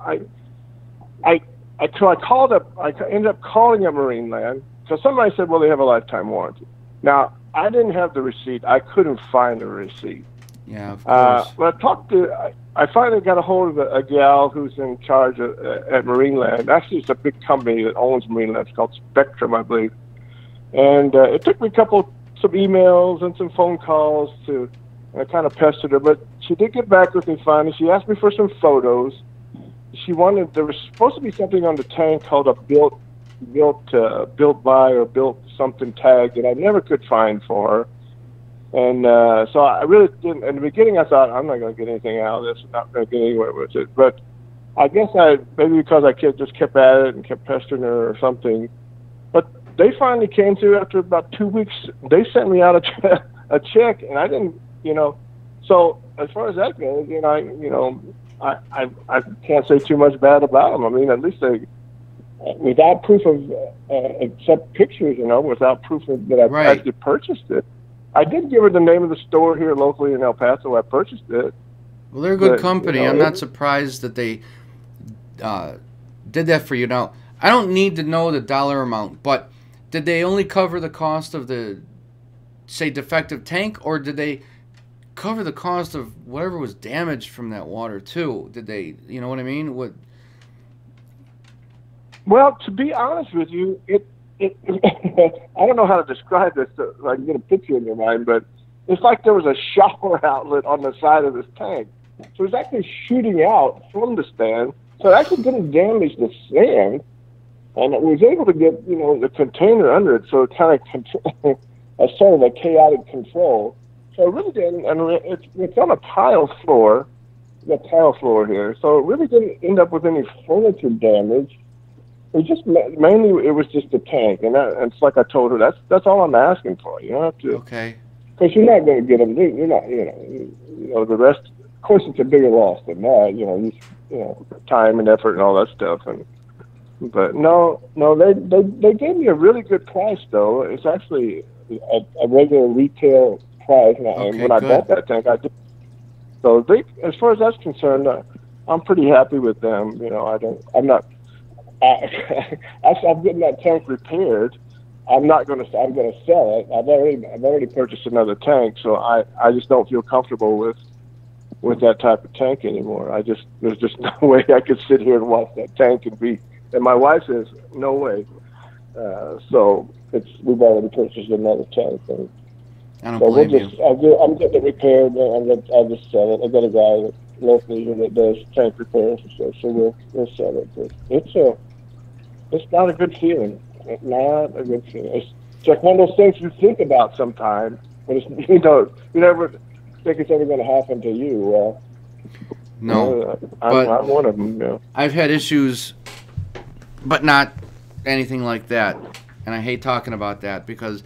so I called up. I ended up calling up Marineland. So somebody said, well, they have a lifetime warranty. Now, I didn't have the receipt. I couldn't find the receipt. Yeah, of course. But I finally got a hold of a gal who's in charge at Marineland. Actually, it's a big company that owns Marineland. It's called Spectrum, I believe. And it took me some emails and some phone calls and I kind of pestered her, but she did get back with me finally. She asked me for some photos. There was supposed to be something on the tank called a built by or built something tag that I never could find for her. And so I really didn't. In the beginning, I thought, I'm not going to get anything out of this. I'm not going to get anywhere with it. But I guess maybe because I just kept at it and kept pestering her or something. But they finally came through after about 2 weeks. They sent me out a check, and I didn't, you know. So as far as that goes, I can't say too much bad about them. I mean, at least they, without proof of, except pictures, you know, without proof of that I actually purchased it. I did give her the name of the store here locally in El Paso. I purchased it. Well, they're a good company. You know, I'm not surprised that they did that for you. Now, I don't need to know the dollar amount, but did they only cover the cost of the, say, defective tank, or did they cover the cost of whatever was damaged from that water too? Did they, you know what I mean? Well, to be honest with you, I don't know how to describe this so I can get a picture in your mind, but it's like there was a shower outlet on the side of this tank. So it was actually shooting out from the stand. So it actually didn't damage the sand. And it was able to get, you know, the container under it. So it kind of a sort of a chaotic control. So it really didn't. And it's on a tile floor, the tile floor here. So it really didn't end up with any furniture damage. It just mainly it was just the tank, and it's like I told her, that's all I'm asking for. You don't have to, okay, because you're not going to get them. You're not, you know the rest. Of course, it's a bigger loss than that. You know, time and effort and all that stuff. But no, they gave me a really good price though. It's actually a regular retail price, and when I bought that tank, I did. So as far as that's concerned, I'm pretty happy with them. You know, I'm not. I'm getting that tank repaired. I'm going to sell it. I've already purchased another tank, so I just don't feel comfortable with that type of tank anymore. There's just no way I could sit here and watch that tank and my wife says no way. So we've already purchased another tank. And I don't blame you. I'm getting it repaired. I'll just sell it. I got a guy locally here that does tank repairs and stuff, so we'll sell it. But it's not a good feeling. It's not a good feeling. It's like one of those things you think about sometimes, but it's, you never think it's ever going to happen to you. No, I'm one of them. Yeah. I've had issues, but not anything like that. And I hate talking about that because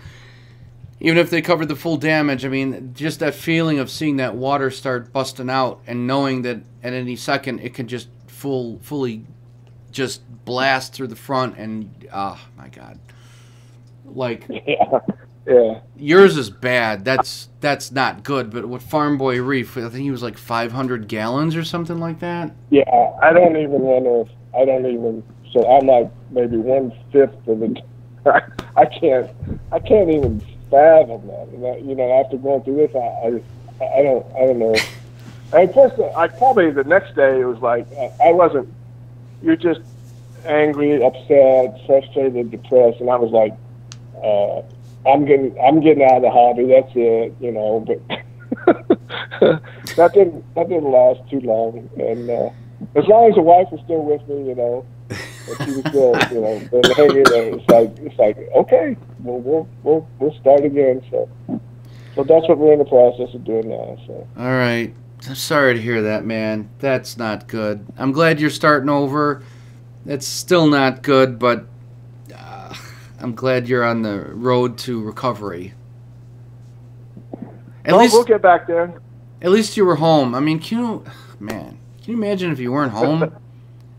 even if they covered the full damage, I mean, just that feeling of seeing that water start busting out and knowing that at any second it can just fully just blast through the front and, oh, my God. Like, yeah. Yours is bad. That's not good. But with Farm Boy Reef, I think he was like 500 gallons or something like that. Yeah, I don't even. So I'm like maybe 1/5 of it. I can't even fathom that. And after going through this, I don't know. And first, probably the next day it was like I wasn't. You're just angry, upset, frustrated, depressed, and I was like, I'm getting out of the hobby. That's it, But that didn't last too long. And as long as the wife was still with me, and she was still, been hanging there. It's like okay, we'll start again. So that's what we're in the process of doing now. So. All right. I'm sorry to hear that, man. That's not good. I'm glad you're starting over. It's still not good, but I'm glad you're on the road to recovery. We'll get back there. At least you were home. I mean, can you imagine if you weren't home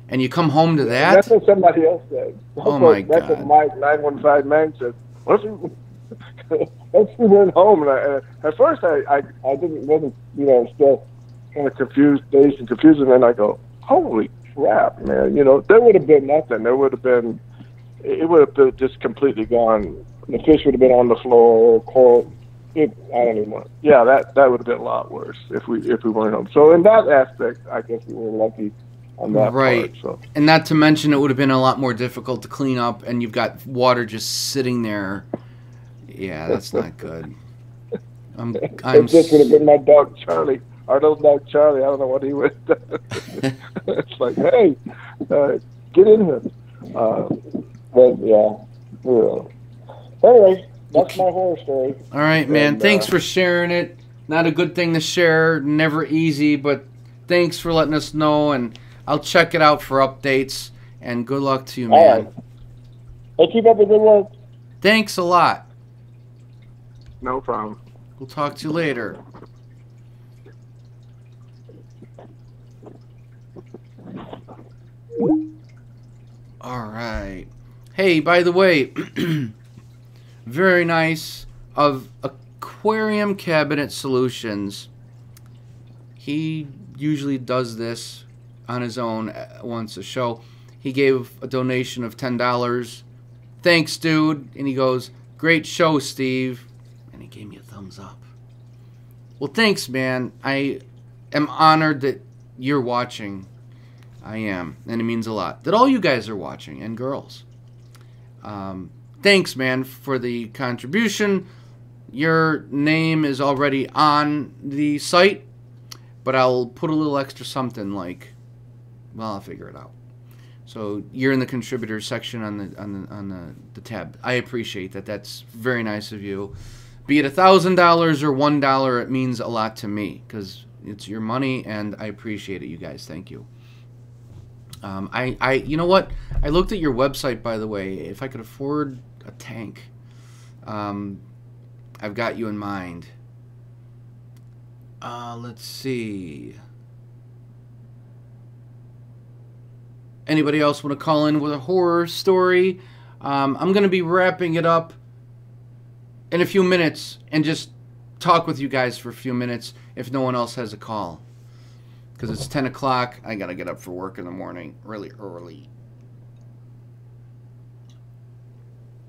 and you come home to that? That's what somebody else said. Oh my God. That's what Mike 915 man said. What if we weren't home? And at first I wasn't still kind of confused, dazed and confused, and then I go, holy crap, man! There would have been nothing. It would have just completely gone. The fish would have been on the floor, coral. I don't even want. Yeah, that would have been a lot worse if we weren't home. So in that aspect, I guess we were lucky on that right. part. So. And not to mention, it would have been a lot more difficult to clean up, and you've got water just sitting there. Yeah, that's not good. It just would have been my dog Charlie, our little dog Charlie. I don't know what he would have done. It's like, hey, get in here. But yeah. Anyway, that's my horror story. All right, man. Thanks for sharing it. Not a good thing to share. Never easy, but thanks for letting us know, and I'll check it out for updates. And good luck to you, man. All right. Hey, keep up the good work. Thanks a lot. No problem. We'll talk to you later. All right. Hey, by the way, very nice of Aquarium Cabinet Solutions. He usually does this on his own once a show. He gave a donation of $10. Thanks, dude. And he goes, great show, Steve. And he gave me a thumbs up. Well, thanks, man. I am honored that you're watching. I am. And it means a lot that all you guys are watching, and girls. Thanks, man, for the contribution. Your name is already on the site, but I'll put a little extra something like, well, I'll figure it out. So you're in the contributors section on the tab. I appreciate that. That's very nice of you. Be it $1,000 or $1, it means a lot to me because it's your money, and I appreciate it, you guys. Thank you. You know what? I looked at your website, by the way. If I could afford a tank, I've got you in mind. Let's see. Anybody else want to call in with a horror story? I'm going to be wrapping it up in a few minutes and just talk with you guys for a few minutes if no one else has a call. Because it's 10 o'clock. I got to get up for work in the morning really early.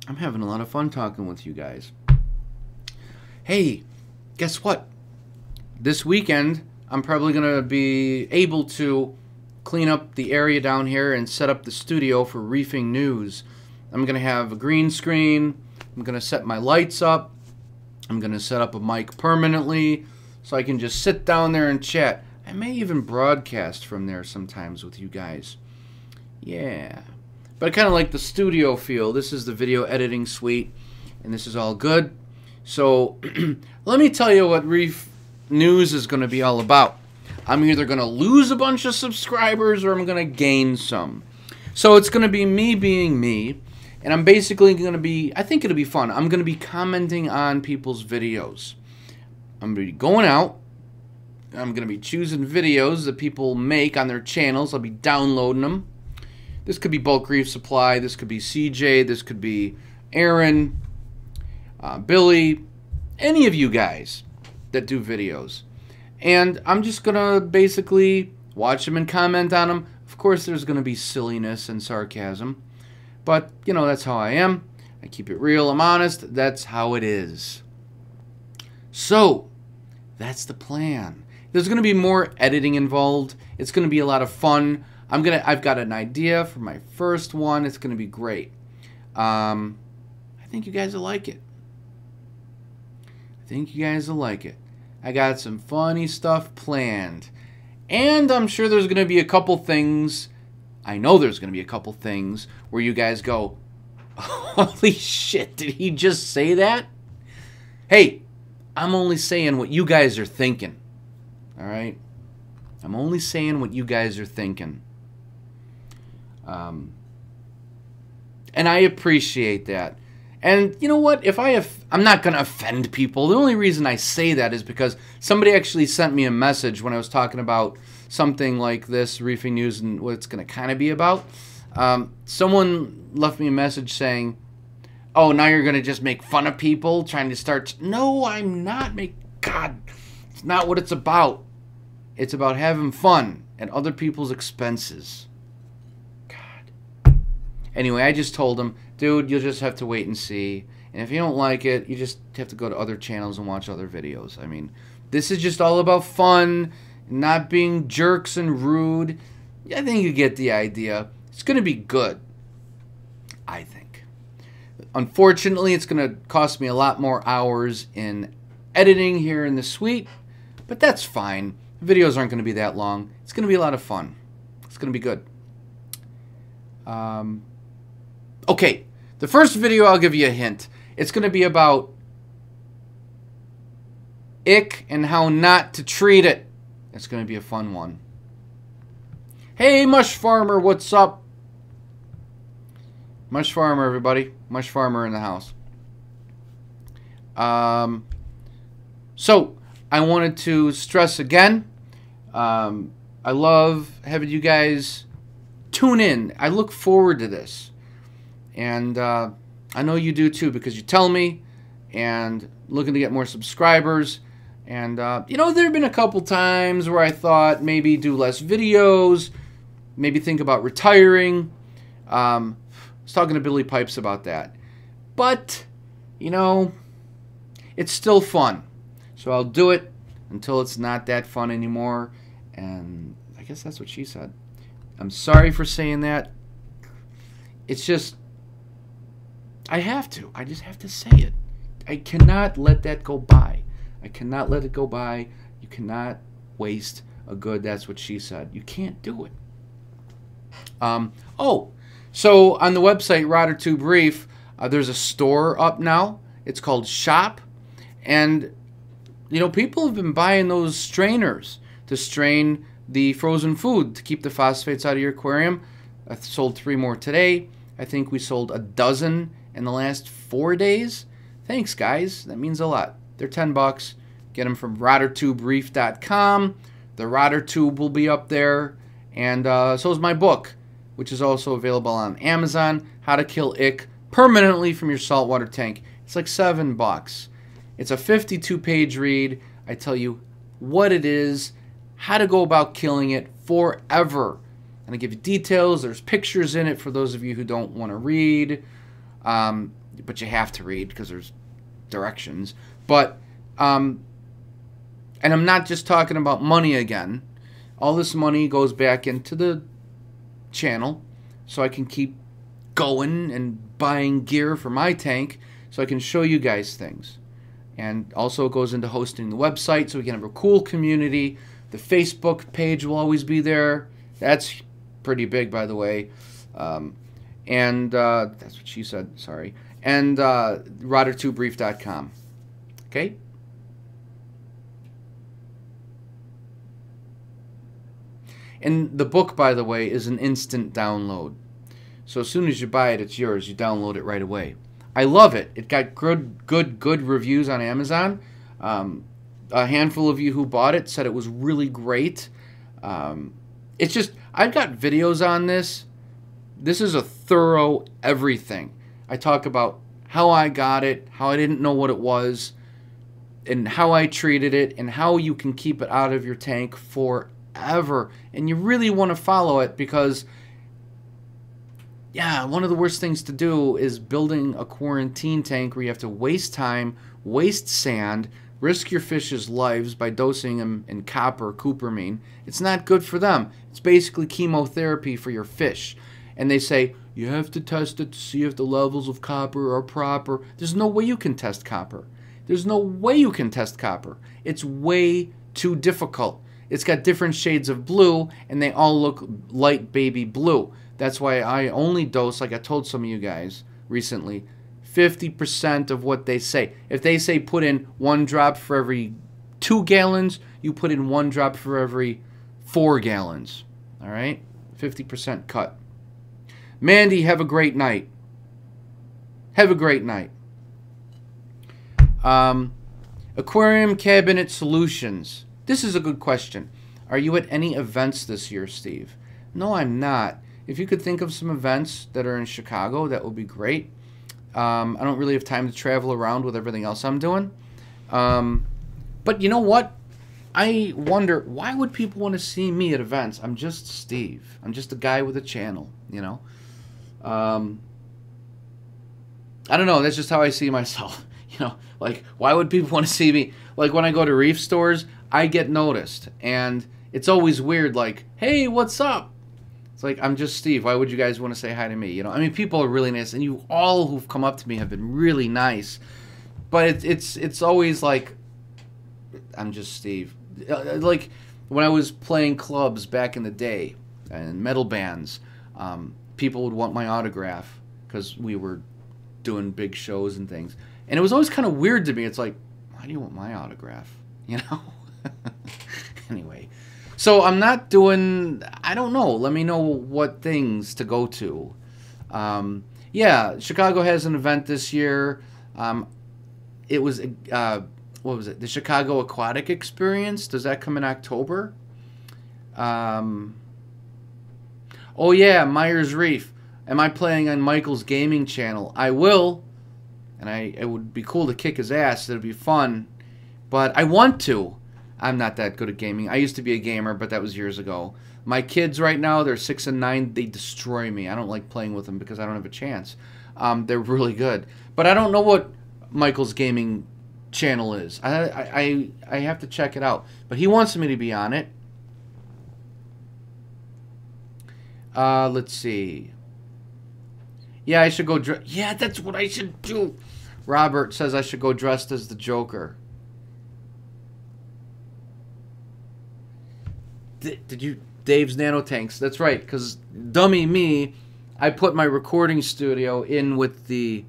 I'm having a lot of fun talking with you guys. Hey, guess what? This weekend, I'm probably going to be able to clean up the area down here and set up the studio for Reefing News. I'm going to have a green screen. I'm going to set my lights up. I'm going to set up a mic permanently so I can just sit down there and chat. I may even broadcast from there sometimes with you guys. Yeah. but I kind of like the studio feel. This is the video editing suite, and this is all good. So let me tell you what Reef News is going to be all about. I'm either going to lose a bunch of subscribers or I'm going to gain some. So it's going to be me being me, and I'm basically going to be, I think it'll be fun. I'm going to be commenting on people's videos. I'm going to be going out. I'm going to be choosing videos that people make on their channels. I'll be downloading them. This could be Bulk Reef Supply. This could be CJ. This could be Aaron, Billy, any of you guys that do videos. And I'm just going to basically watch them and comment on them. Of course, there's going to be silliness and sarcasm. But, you know, that's how I am. I keep it real. I'm honest. That's how it is. So, that's the plan. There's going to be more editing involved. It's going to be a lot of fun. I've got an idea for my first one. It's going to be great. I think you guys will like it. I got some funny stuff planned. And I'm sure there's going to be a couple things. I know there's going to be a couple things where you guys go, holy shit, did he just say that? Hey, I'm only saying what you guys are thinking. All right? I'm only saying what you guys are thinking. And I appreciate that. And you know what? I'm not going to offend people. The only reason I say that is because somebody actually sent me a message when I was talking about something like this, Reefing News, and what it's going to kind of be about. Someone left me a message saying, oh, now you're going to just make fun of people trying to start. No, I'm not. God, it's not what it's about. It's about having fun at other people's expenses. Anyway, I just told him, dude, you'll just have to wait and see. And if you don't like it, you just have to go to other channels and watch other videos. I mean, this is just all about fun, not being jerks and rude. I think you get the idea. It's going to be good, I think. Unfortunately, it's going to cost me a lot more hours in editing here in the suite, but that's fine. The videos aren't going to be that long. It's going to be a lot of fun. It's going to be good. Okay, the first video, I'll give you a hint. It's going to be about ick and how not to treat it. It's going to be a fun one. Hey, Mush Farmer, what's up? Mush Farmer, everybody. Mush Farmer in the house. So, I wanted to stress again, I love having you guys tune in. I look forward to this. And I know you do too, because you tell me, and looking to get more subscribers. And, you know, there have been a couple times where I thought maybe do less videos, maybe think about retiring. I was talking to Billy Pipes about that. But, you know, it's still fun. So I'll do it until it's not that fun anymore. And I guess that's what she said. I'm sorry for saying that. It's just, I have to. I just have to say it. I cannot let that go by. I cannot let it go by. You cannot waste a good, that's what she said. You can't do it. Oh, so on the website, Tube Reef, there's a store up now. It's called Shop. And, you know, people have been buying those strainers to strain the frozen food to keep the phosphates out of your aquarium. I sold 3 more today. I think we sold a dozen in the last 4 days. Thanks, guys. That means a lot. They're $10. Get them from RotterTubeReef.com. The Rotter Tube will be up there. And so is my book, which is also available on Amazon, How to Kill Ick Permanently from Your Saltwater Tank. It's like $7. It's a 52-page read. I tell you what it is, how to go about killing it forever. And I give you details. There's pictures in it for those of you who don't want to read. But you have to read because there's directions. But, and I'm not just talking about money again. All this money goes back into the channel so I can keep going and buying gear for my tank so I can show you guys things. And also it goes into hosting the website so we can have a cool community. The Facebook page will always be there. That's pretty big, by the way. And that's what she said, sorry. And RotterdTubeReef.com. Okay? And the book, by the way, is an instant download. So as soon as you buy it, it's yours. You download it right away. I love it. It got good reviews on Amazon. A handful of you who bought it said it was really great. It's just, I've got videos on this. This is a thorough everything. I talk about how I got it, how I didn't know what it was, and how I treated it, and how you can keep it out of your tank forever. And you really want to follow it because, yeah, one of the worst things to do is building a quarantine tank where you have to waste time, waste sand, risk your fish's lives by dosing them in copper, cupramine. It's not good for them. It's basically chemotherapy for your fish. And they say, you have to test it to see if the levels of copper are proper. There's no way you can test copper. There's no way you can test copper. It's way too difficult. It's got different shades of blue, and they all look light baby blue. That's why I only dose, like I told some of you guys recently, 50% of what they say. If they say put in 1 drop for every 2 gallons, you put in 1 drop for every 4 gallons. All right? 50% cut. Mandy, have a great night. Have a great night. Aquarium Cabinet Solutions. This is a good question. Are you at any events this year, Steve? No, I'm not. If you could think of some events that are in Chicago, that would be great. I don't really have time to travel around with everything else I'm doing. But you know what? I wonder, why would people want to see me at events? I'm just Steve. I'm just a guy with a channel, you know? I don't know. That's just how I see myself. You know, like, why would people want to see me? Like, when I go to reef stores, I get noticed. And it's always weird, like, hey, what's up? It's like, I'm just Steve. Why would you guys want to say hi to me? You know, I mean, people are really nice. And you all who've come up to me have been really nice. But it's always like, I'm just Steve. Like, when I was playing clubs back in the day, and metal bands, people would want my autograph because we were doing big shows and things. And it was always kind of weird to me. It's like, why do you want my autograph? You know? Anyway. So I'm not doing, I don't know. Let me know what things to go to. Yeah, Chicago has an event this year. It was, what was it? The Chicago Aquatic Experience. Does that come in October? Oh yeah, Myers Reef. Am I playing on Michael's gaming channel? I will. And it would be cool to kick his ass. It would be fun. But I want to. I'm not that good at gaming. I used to be a gamer, but that was years ago. My kids right now, they're 6 and 9. They destroy me. I don't like playing with them because I don't have a chance. They're really good. But I don't know what Michael's gaming channel is. I have to check it out. But he wants me to be on it. Let's see. Yeah, I should go yeah, that's what I should do. Robert says I should go dressed as the Joker. Did you... Dave's Nanotanks. That's right, because dummy me, I put my recording studio in with the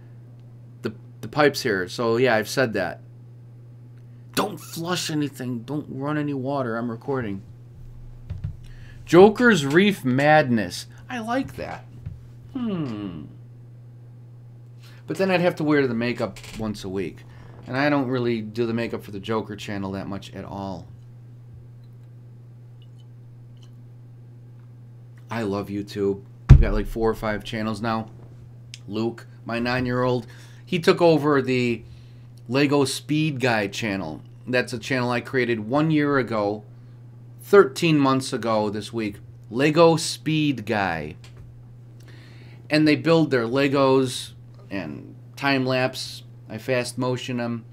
pipes here. So, yeah, I've said that. Don't flush anything. Don't run any water. I'm recording. Joker's Reef Madness. I like that. But then I'd have to wear the makeup once a week. And I don't really do the makeup for the Joker channel that much at all. I love YouTube. I've got like 4 or 5 channels now. Luke, my 9-year-old, he took over the Lego Speed Guy channel. That's a channel I created 1 year ago, 13 months ago this week. Lego Speed Guy. And they build their Legos and time-lapse. I fast motion them,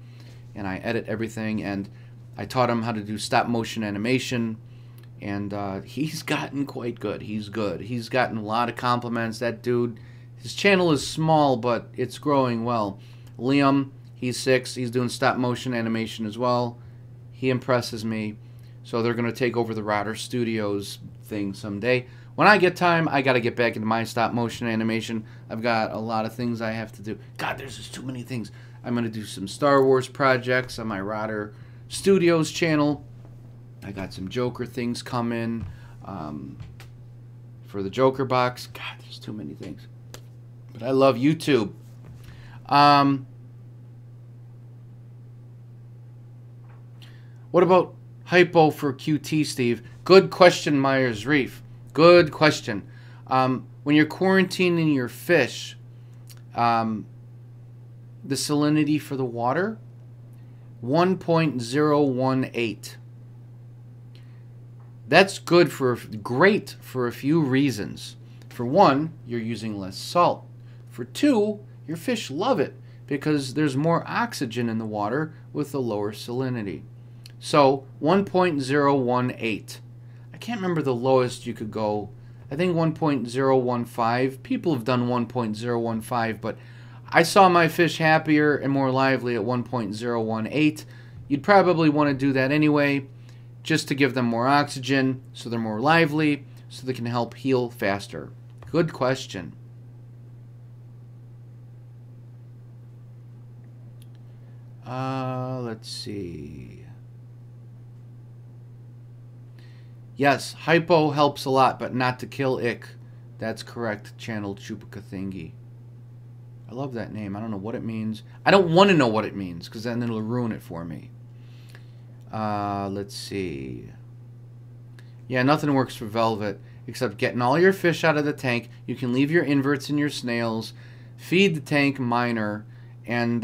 and I edit everything, and I taught him how to do stop-motion animation, and he's gotten quite good. He's good. He's gotten a lot of compliments. That dude, his channel is small, but it's growing well. Liam, he's 6. He's doing stop-motion animation as well. He impresses me. So they're going to take over the Rotter Studios thing someday. when I get time, I got to get back into my stop motion animation. I've got a lot of things I have to do. God, there's just too many things. I'm going to do some Star Wars projects on my Rodder Studios channel. I got some Joker things coming for the Joker box. God, there's too many things. But I love YouTube. What about hypo for QT, Steve? Good question, Myers Reef. Good question. When you're quarantining your fish, the salinity for the water, 1.018. That's good great for a few reasons. For one, you're using less salt. For two, your fish love it because there's more oxygen in the water with the lower salinity. So 1.018. I can't remember the lowest you could go. I think 1.015. People have done 1.015, but I saw my fish happier and more lively at 1.018. You'd probably want to do that anyway, just to give them more oxygen so they're more lively, so they can help heal faster. Good question. Let's see. Yes, hypo helps a lot, but not to kill ick. That's correct, Channel Chupacathingi. I love that name. I don't know what it means. I don't want to know what it means, because then it'll ruin it for me. Let's see. Yeah, nothing works for velvet, except getting all your fish out of the tank. You can leave your inverts and your snails, feed the tank minor, and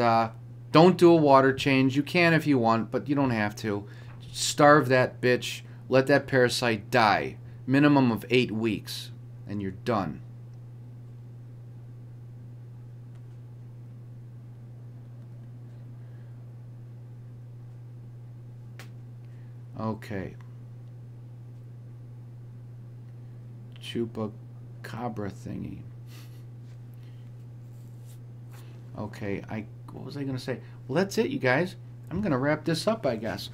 don't do a water change. You can if you want, but you don't have to. Starve that bitch. Let that parasite die. Minimum of 8 weeks, and you're done. Okay. Chupacabra thingy. Okay, what was I going to say? Well, that's it, you guys. I'm going to wrap this up, I guess.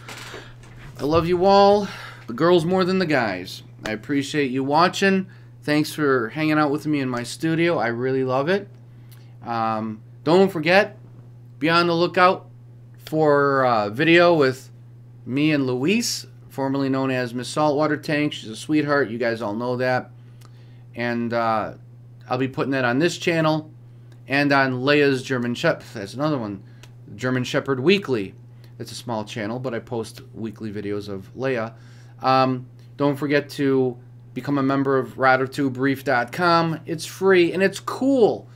I love you all. The girls more than the guys. I appreciate you watching. Thanks for hanging out with me in my studio. I really love it. Don't forget, be on the lookout for a video with me and Louise, formerly known as Miss Saltwater Tank. She's a sweetheart. You guys all know that. And I'll be putting that on this channel and on Leia's German Shepherd. That's another one. German Shepherd Weekly. It's a small channel, but I post weekly videos of Leia. Don't forget to become a member of RodderTubeReef.com. It's free and it's cool.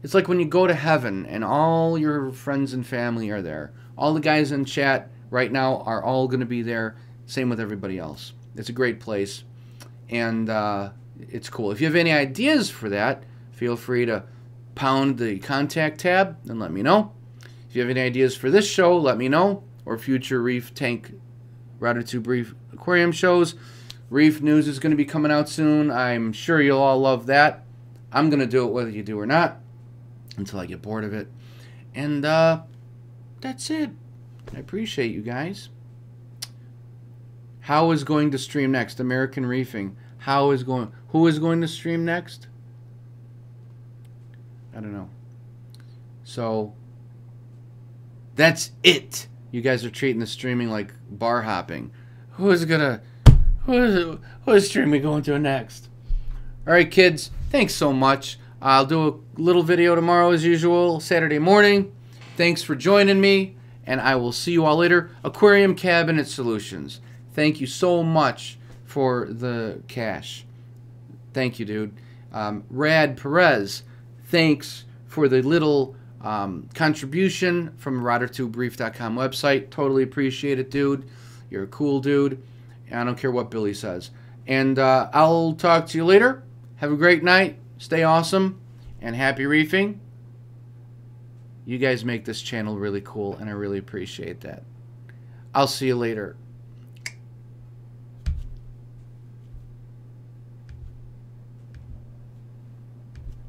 It's like when you go to heaven and all your friends and family are there. All the guys in chat right now are all going to be there. Same with everybody else. It's a great place. And it's cool. If you have any ideas for that, feel free to pound the contact tab and let me know. If you have any ideas for this show, let me know. Or future Reef Tank, RodderTube Reef Aquarium shows. Reef News is going to be coming out soon. I'm sure you'll all love that. I'm going to do it whether you do or not, until I get bored of it. And that's it. I appreciate you guys. How is going to stream next? American Reefing. Who is going to stream next? I don't know. So that's it. You guys are treating the streaming like bar hopping. Who is streaming going to next? All right, kids. Thanks so much. I'll do a little video tomorrow as usual, Saturday morning. Thanks for joining me, and I will see you all later. Aquarium Cabinet Solutions. Thank you so much for the cash. Thank you, dude. Rad Perez. Thanks for the little contribution from RodderTubeReef.com website. Totally appreciate it, dude. You're a cool dude. And I don't care what Billy says. And I'll talk to you later. Have a great night. Stay awesome. And happy reefing. You guys make this channel really cool, and I really appreciate that. I'll see you later.